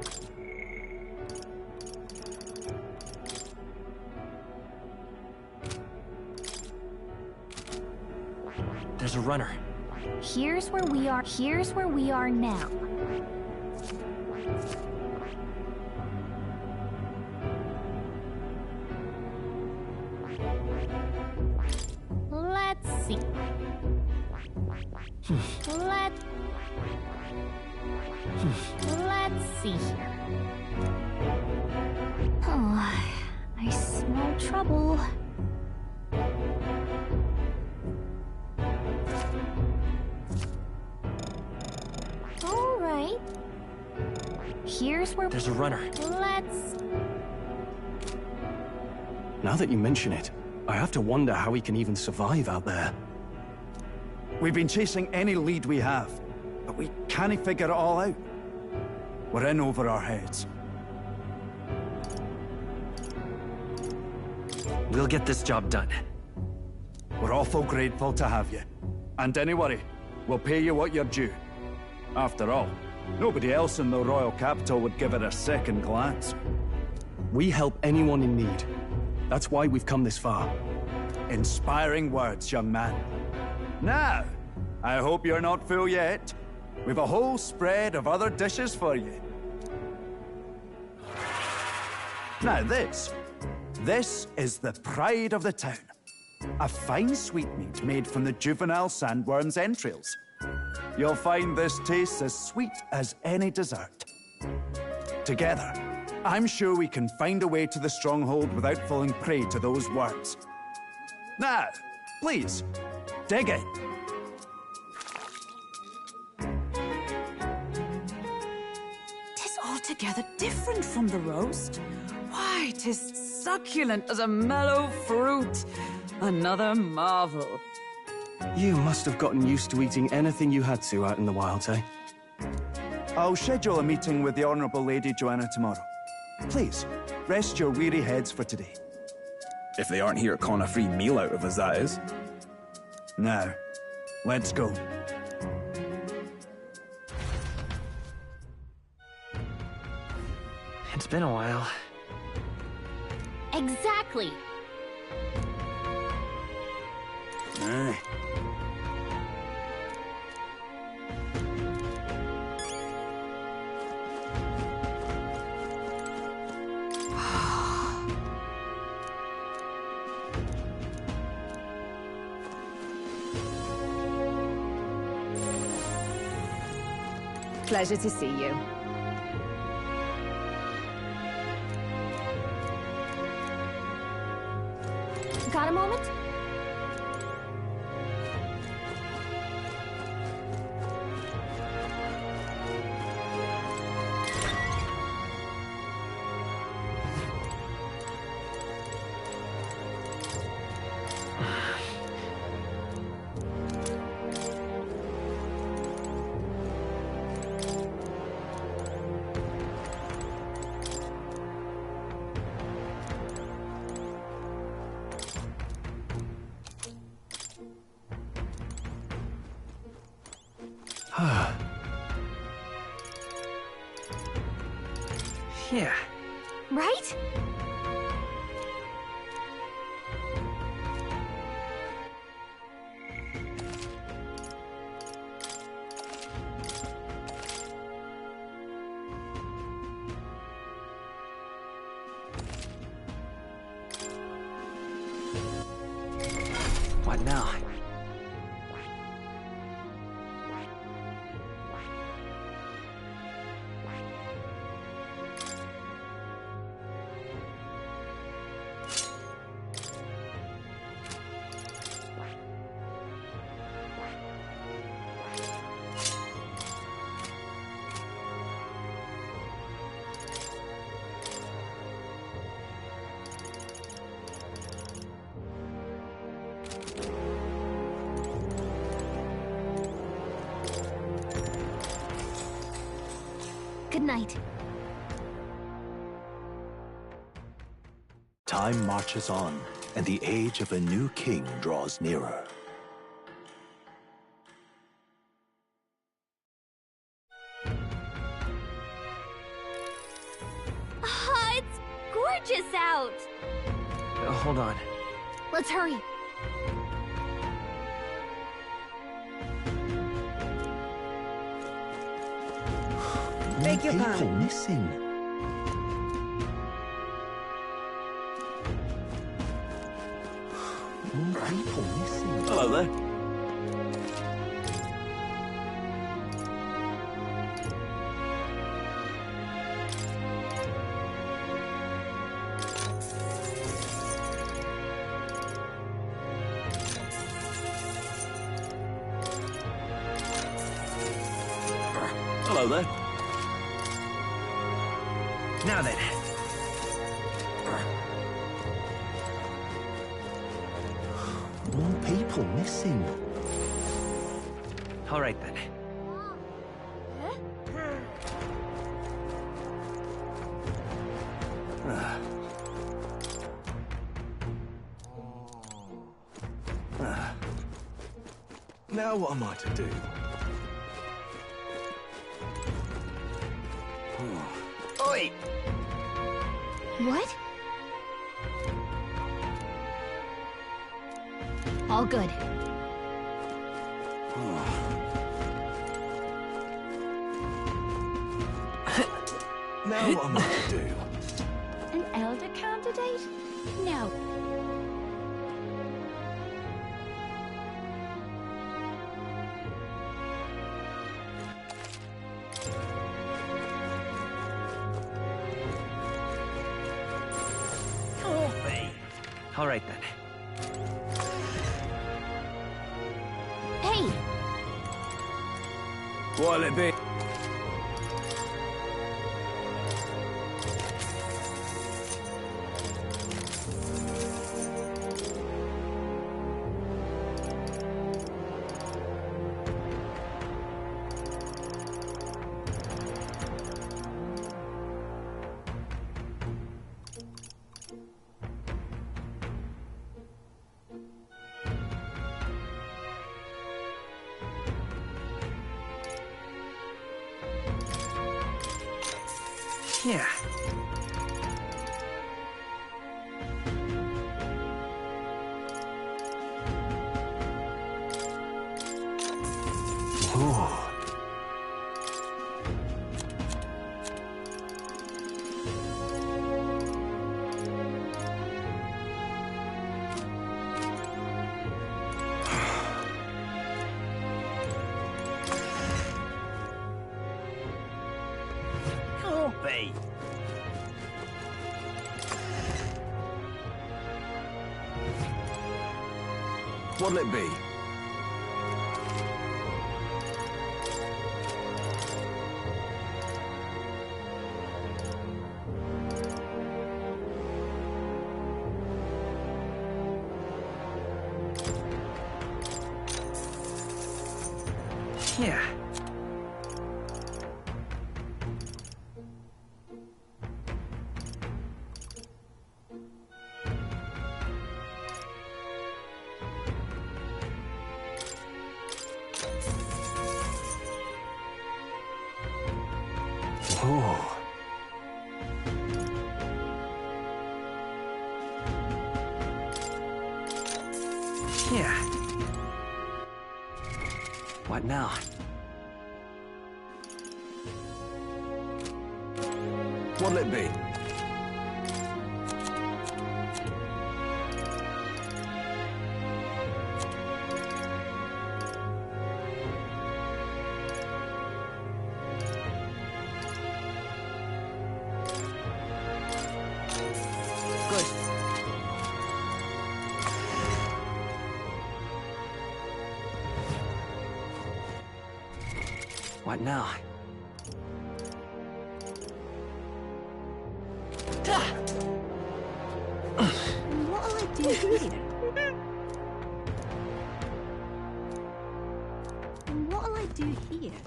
There's a runner. Here's where we are now. Let's see. Let's see here. Oh, I smell trouble. All right. Here's where... There's a runner. Let's... Now that you mention it, I have to wonder how he can even survive out there. We've been chasing any lead we have, but we can't figure it all out. We're in over our heads. We'll get this job done. We're awful grateful to have you. And don't worry, we'll pay you what you're due. After all, nobody else in the royal capital would give it a second glance. We help anyone in need. That's why we've come this far. Inspiring words, young man. Now, I hope you're not full yet. We've a whole spread of other dishes for you. Now this is the pride of the town. A fine sweetmeat made from the juvenile sandworm's entrails. You'll find this tastes as sweet as any dessert. together, I'm sure we can find a way to the stronghold without falling prey to those words. Now, please, dig in. Tis altogether different from the roast. Why, 'tis succulent as a mellow fruit. Another marvel. You must have gotten used to eating anything you had to out in the wilds, eh? I'll schedule a meeting with the Honourable Lady Joanna tomorrow. Please, rest your weary heads for today. If they aren't here to con a free meal out of us, that is. Now, let's go. It's been a while. Exactly. Aye. Pleasure to see you. Got a moment? Yeah. Right? What now? Good night. Time marches on, and the age of a new king draws nearer. Ah, it's gorgeous out! Hold on. Let's hurry. Beg your People pardon. missing. More people missing. Hello there. Hello there. Now then. More people missing. All right then. Now what am I to do? Oi! What? All good. Now what am I to do? An elder candidate? No. All right then. Hey! What'll it be? Yeah. Can't be. What'll it be? Yeah. Yeah. What now? What'll it be? What now? What'll I do here? What'll I do here?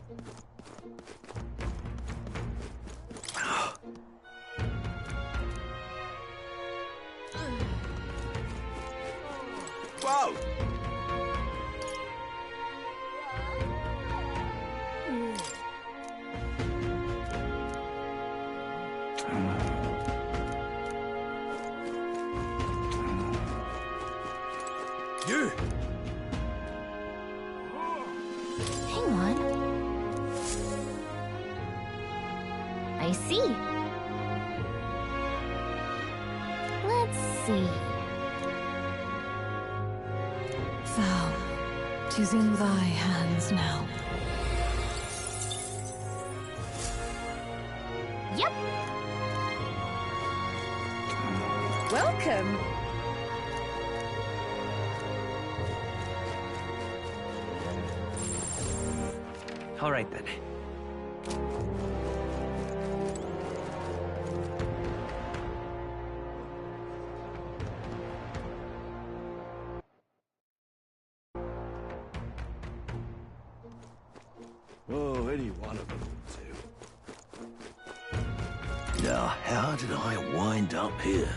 Whoa! You! Hang on. I see. Let's see. Thou, 'tis in thy hands now. Yep. Welcome. All right then. Oh, any one of them will do. Now, how did I wind up here?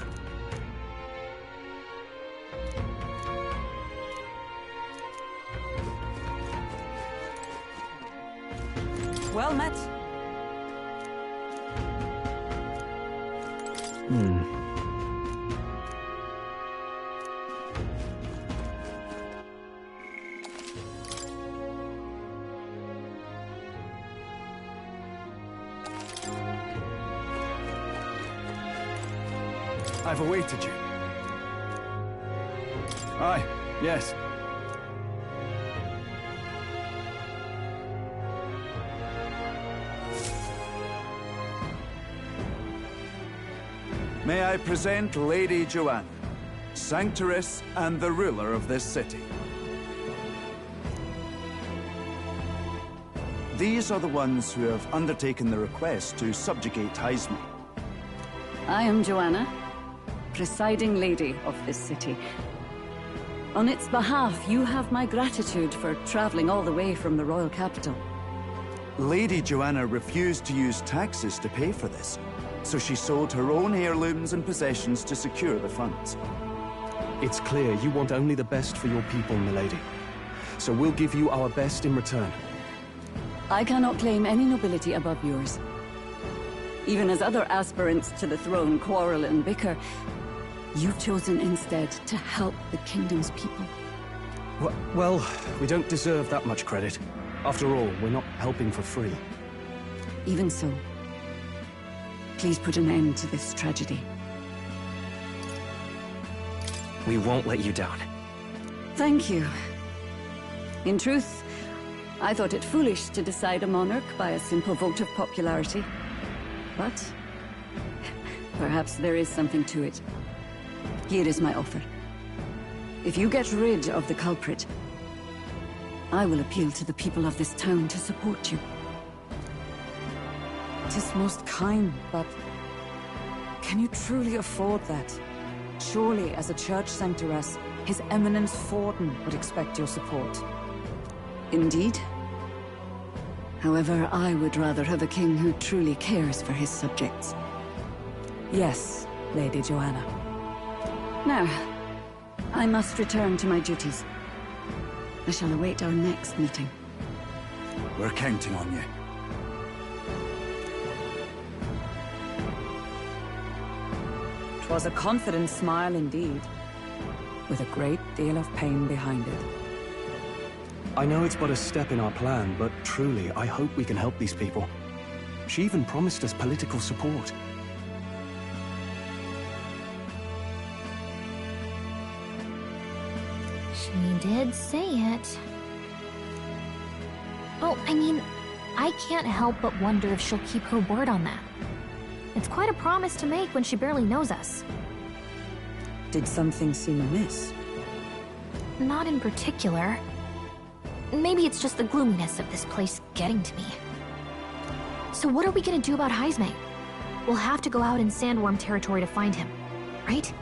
Well met. I've awaited you. Aye, yes. May I present Lady Joanna, Sanctoress and the ruler of this city. These are the ones who have undertaken the request to subjugate Heisme. I am Joanna, presiding lady of this city. On its behalf, you have my gratitude for traveling all the way from the royal capital. Lady Joanna refused to use taxes to pay for this, so she sold her own heirlooms and possessions to secure the funds. It's clear you want only the best for your people, milady. So we'll give you our best in return. I cannot claim any nobility above yours. Even as other aspirants to the throne quarrel and bicker, you've chosen instead to help the kingdom's people. Well, we don't deserve that much credit. After all, we're not helping for free. Even so, please put an end to this tragedy. We won't let you down. Thank you. In truth, I thought it foolish to decide a monarch by a simple vote of popularity. But perhaps there is something to it. Here is my offer. If you get rid of the culprit, I will appeal to the people of this town to support you. It is most kind, but can you truly afford that? Surely, as a church sanctoress, His Eminence Forden would expect your support. Indeed. However, I would rather have a king who truly cares for his subjects. Yes, Lady Joanna. Now, I must return to my duties. I shall await our next meeting. We're counting on you. Was a confident smile indeed, with a great deal of pain behind it. I know it's but a step in our plan, but truly, I hope we can help these people. She even promised us political support. She did say it. Oh, I mean, I can't help but wonder if she'll keep her word on that. It's quite a promise to make when she barely knows us. Did something seem amiss? Not in particular. Maybe it's just the gloominess of this place getting to me. So what are we gonna do about Heisme? We'll have to go out in Sandworm territory to find him, right?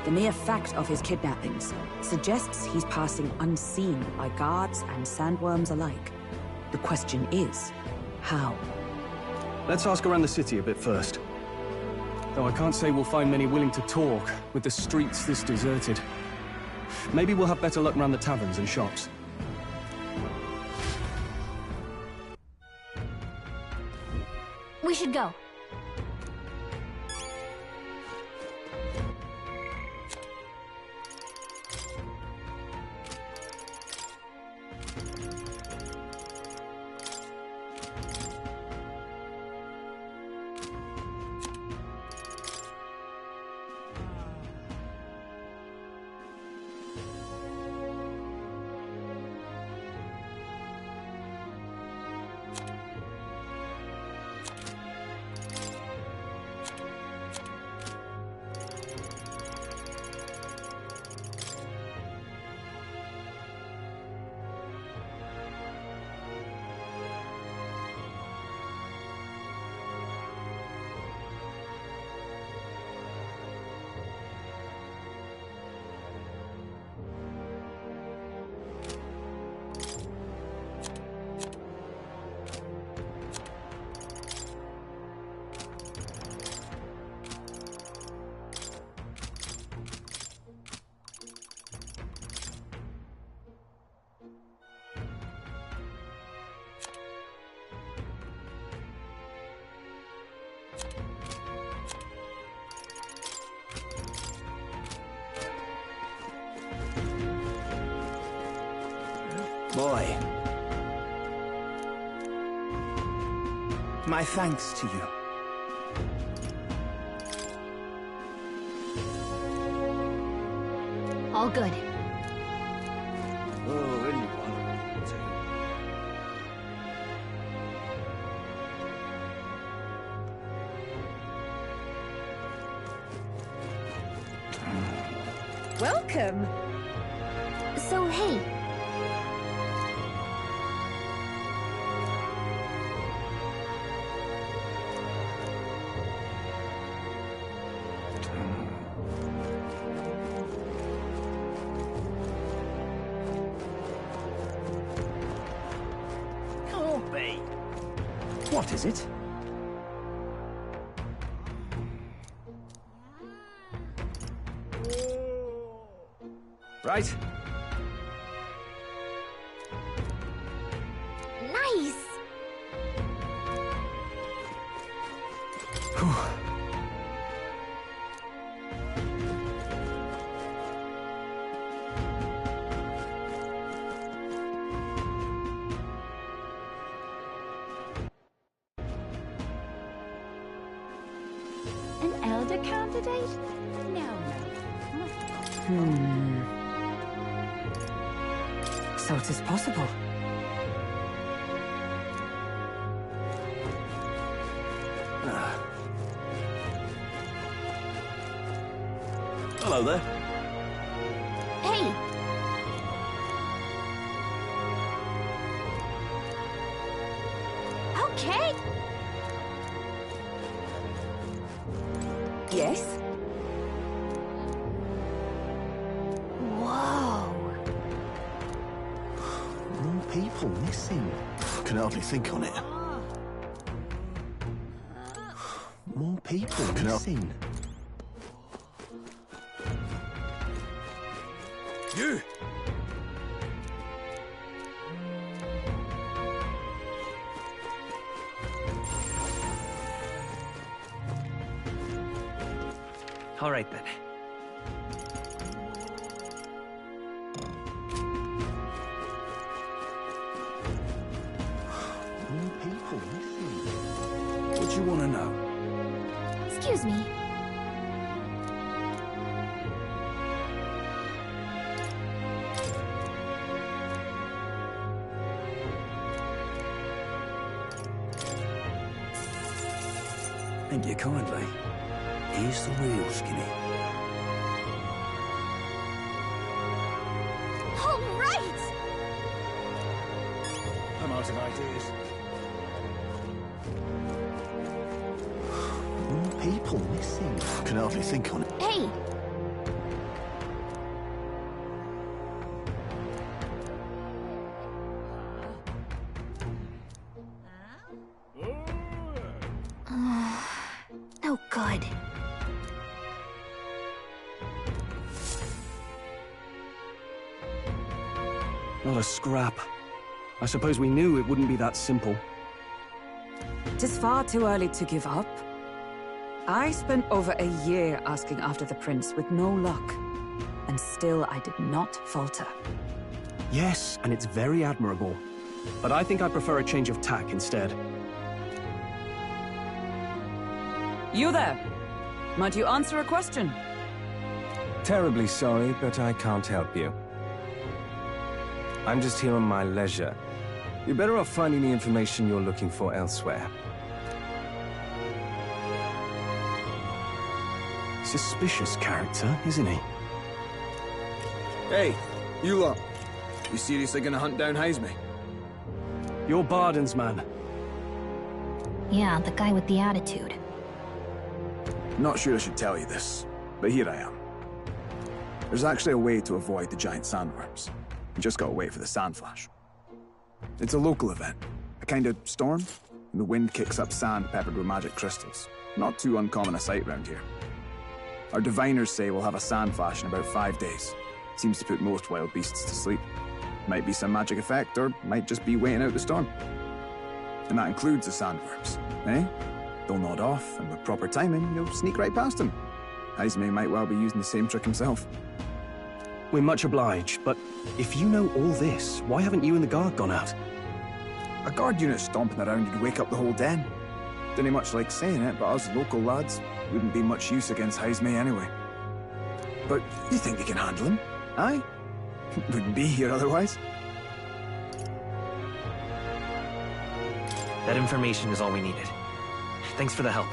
The mere fact of his kidnappings suggests he's passing unseen by guards and sandworms alike. The question is, how? Let's ask around the city a bit first. Though I can't say we'll find many willing to talk with the streets this deserted. Maybe we'll have better luck around the taverns and shops. We should go. Boy. My thanks to you. All good. Oh, anyone. Welcome. So, hey. Can't be. What is it? Right. Nice! An elder candidate? No. So it is possible. Hello there. Hey! Okay! Yes? Whoa! More people missing. Can hardly think on it. More people missing. You! All right, then. More people missing. What you want to know? Excuse me. Thank you kindly. Here's the real Skinny. All right! I'm out of ideas. More people missing. Can hardly think on it. Hey! No good. Not a scrap. I suppose we knew it wouldn't be that simple. It is far too early to give up. I spent over a year asking after the prince with no luck. And still I did not falter. Yes, and it's very admirable. But I think I prefer a change of tack instead. You there! Might you answer a question? Terribly sorry, but I can't help you. I'm just here on my leisure. You're better off finding the information you're looking for elsewhere. Suspicious character, isn't he? Hey, you lot. You seriously gonna hunt down Heisme? You're Barden's man. Yeah, the guy with the attitude. Not sure I should tell you this, but here I am. There's actually a way to avoid the giant sandworms. You just gotta wait for the sand flash. It's a local event, a kind of storm, and the wind kicks up sand peppered with magic crystals. Not too uncommon a sight round here. Our diviners say we'll have a sand flash in about 5 days. Seems to put most wild beasts to sleep. Might be some magic effect, or might just be waiting out the storm. And that includes the sandworms, eh? They'll nod off, and with proper timing, you'll sneak right past them. Heisme might well be using the same trick himself. We're much obliged, but if you know all this, why haven't you and the guard gone out? A guard unit stomping around would wake up the whole den. Didn't much like saying it, but us local lads wouldn't be much use against Heisme anyway. But you think you can handle him? Aye? Wouldn't be here otherwise. That information is all we needed. Thanks for the help.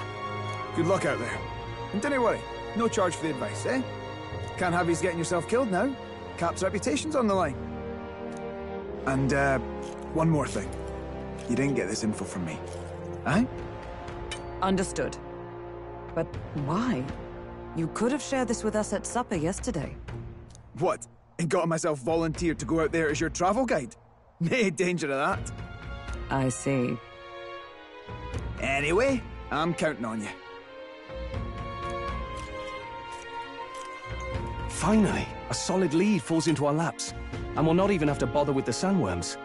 Good luck out there. And don't worry, no charge for the advice, eh? Can't have you getting yourself killed now. Cap's reputation's on the line. And, one more thing. You didn't get this info from me. Eh? Understood. But why? You could have shared this with us at supper yesterday. What? And got myself volunteered to go out there as your travel guide? No danger of that. I see. Anyway, I'm counting on you. Finally, a solid lead falls into our laps, and we'll not even have to bother with the sandworms.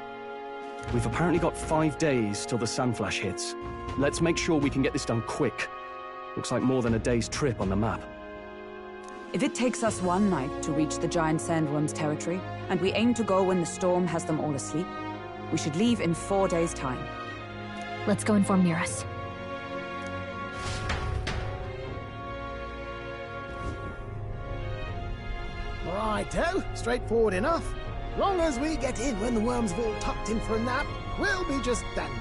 We've apparently got 5 days till the Sandflash hits. Let's make sure we can get this done quick. Looks like more than a day's trip on the map. If it takes us one night to reach the giant sandworm's territory, and we aim to go when the storm has them all asleep, we should leave in 4 days' time. Let's go inform Nearest. Righto, straightforward enough. Long as we get in when the worms have all tucked in for a nap, we'll be just dandy.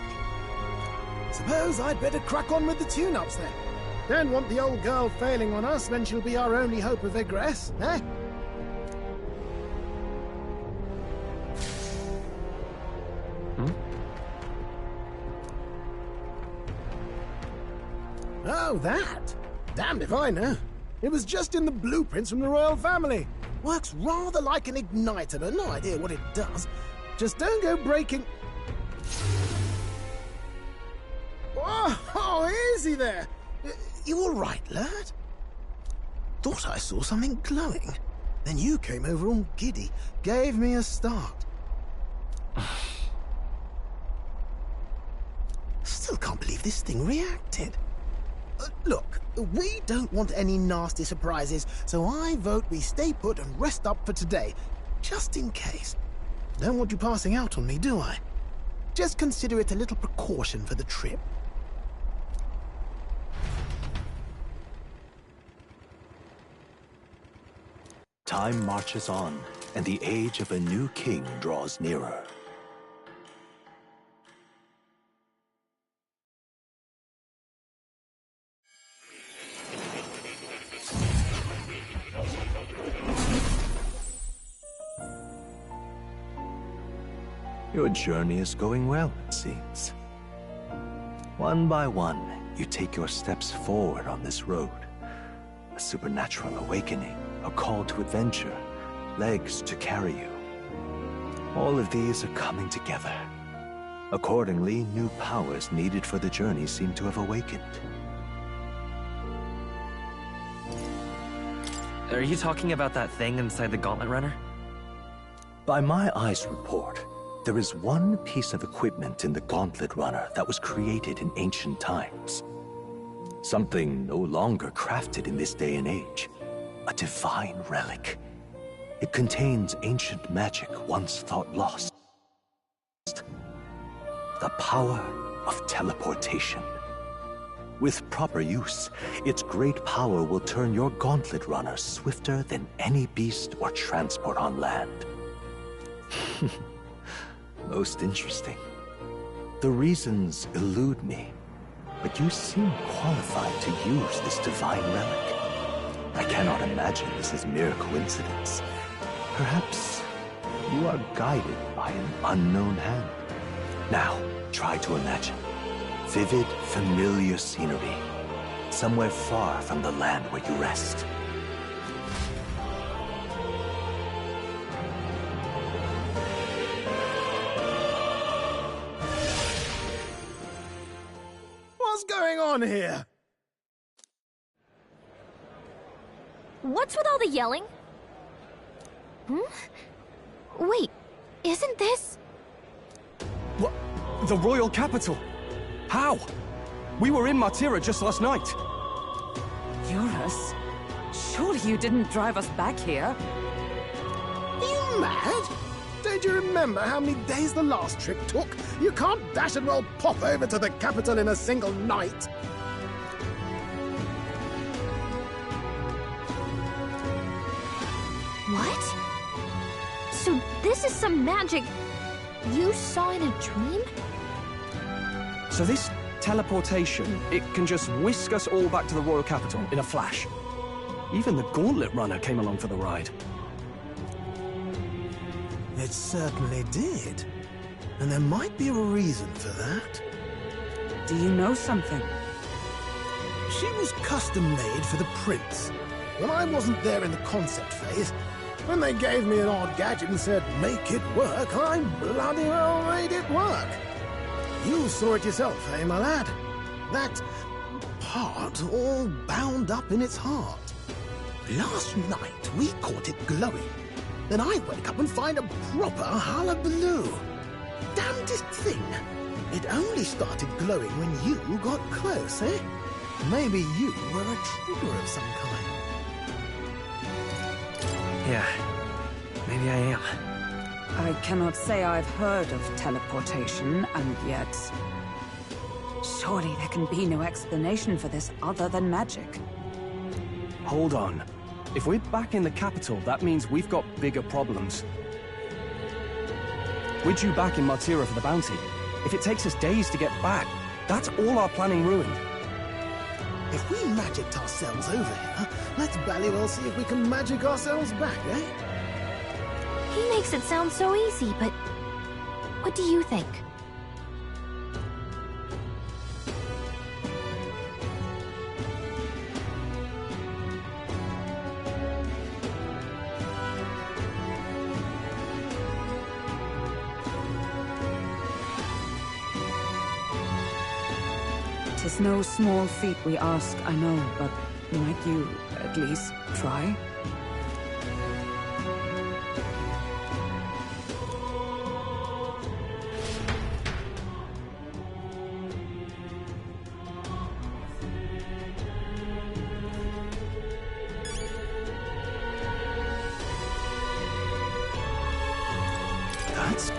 Suppose I'd better crack on with the tune-ups then. Don't want the old girl failing on us when she'll be our only hope of egress, eh? Oh, that? Damned if I know. It was just in the blueprints from the royal family. Works rather like an igniter, but no idea what it does. Just don't go breaking... Oh, easy there. You all right, lad? Thought I saw something glowing. Then you came over all giddy, gave me a start. Still can't believe this thing reacted. Look, we don't want any nasty surprises, so I vote we stay put and rest up for today, just in case. Don't want you passing out on me, do I? Just consider it a little precaution for the trip. Time marches on, and the age of a new king draws nearer. Your journey is going well, it seems. One by one, you take your steps forward on this road. A supernatural awakening, a call to adventure, legs to carry you. All of these are coming together. Accordingly, new powers needed for the journey seem to have awakened. Are you talking about that thing inside the Gauntlet Runner? By my eyes report, there is one piece of equipment in the Gauntlet Runner that was created in ancient times. Something no longer crafted in this day and age. A divine relic. It contains ancient magic once thought lost. The power of teleportation. With proper use, its great power will turn your Gauntlet Runner swifter than any beast or transport on land. Most interesting. The reasons elude me, but you seem qualified to use this divine relic. I cannot imagine this is mere coincidence. Perhaps you are guided by an unknown hand. Now, try to imagine. Vivid, familiar scenery. Somewhere far from the land where you rest. What's going on here? What's with all the yelling? Wait, isn't this... What? The royal capital? How? We were in Martira just last night. Eurus? Surely you didn't drive us back here? Are you mad? Don't you remember how many days the last trip took? You can't dash and roll pop over to the capital in a single night. What? So this is some magic you saw in a dream? So this teleportation, it can just whisk us all back to the royal capital in a flash. Even the Gauntlet Runner came along for the ride. It certainly did. And there might be a reason for that. Do you know something? She was custom-made for the Prince. When I wasn't there in the concept phase, when they gave me an odd gadget and said, make it work, I bloody well made it work. You saw it yourself, eh, my lad? That part all bound up in its heart. Last night, we caught it glowing. Then I wake up and find a proper hullabaloo. Damnedest thing. It only started glowing when you got close, eh? Maybe you were a trigger of some kind. Yeah, maybe I am. I cannot say I've heard of teleportation, and yet... surely there can be no explanation for this other than magic. Hold on. If we're back in the capital, that means we've got bigger problems. We're due back in Martira for the bounty. If it takes us days to get back, that's all our planning ruined. If we magicked ourselves over here, let's bally well see if we can magic ourselves back, eh? He makes it sound so easy, but what do you think? Tis no small feat we ask, I know, but might you at least try? That's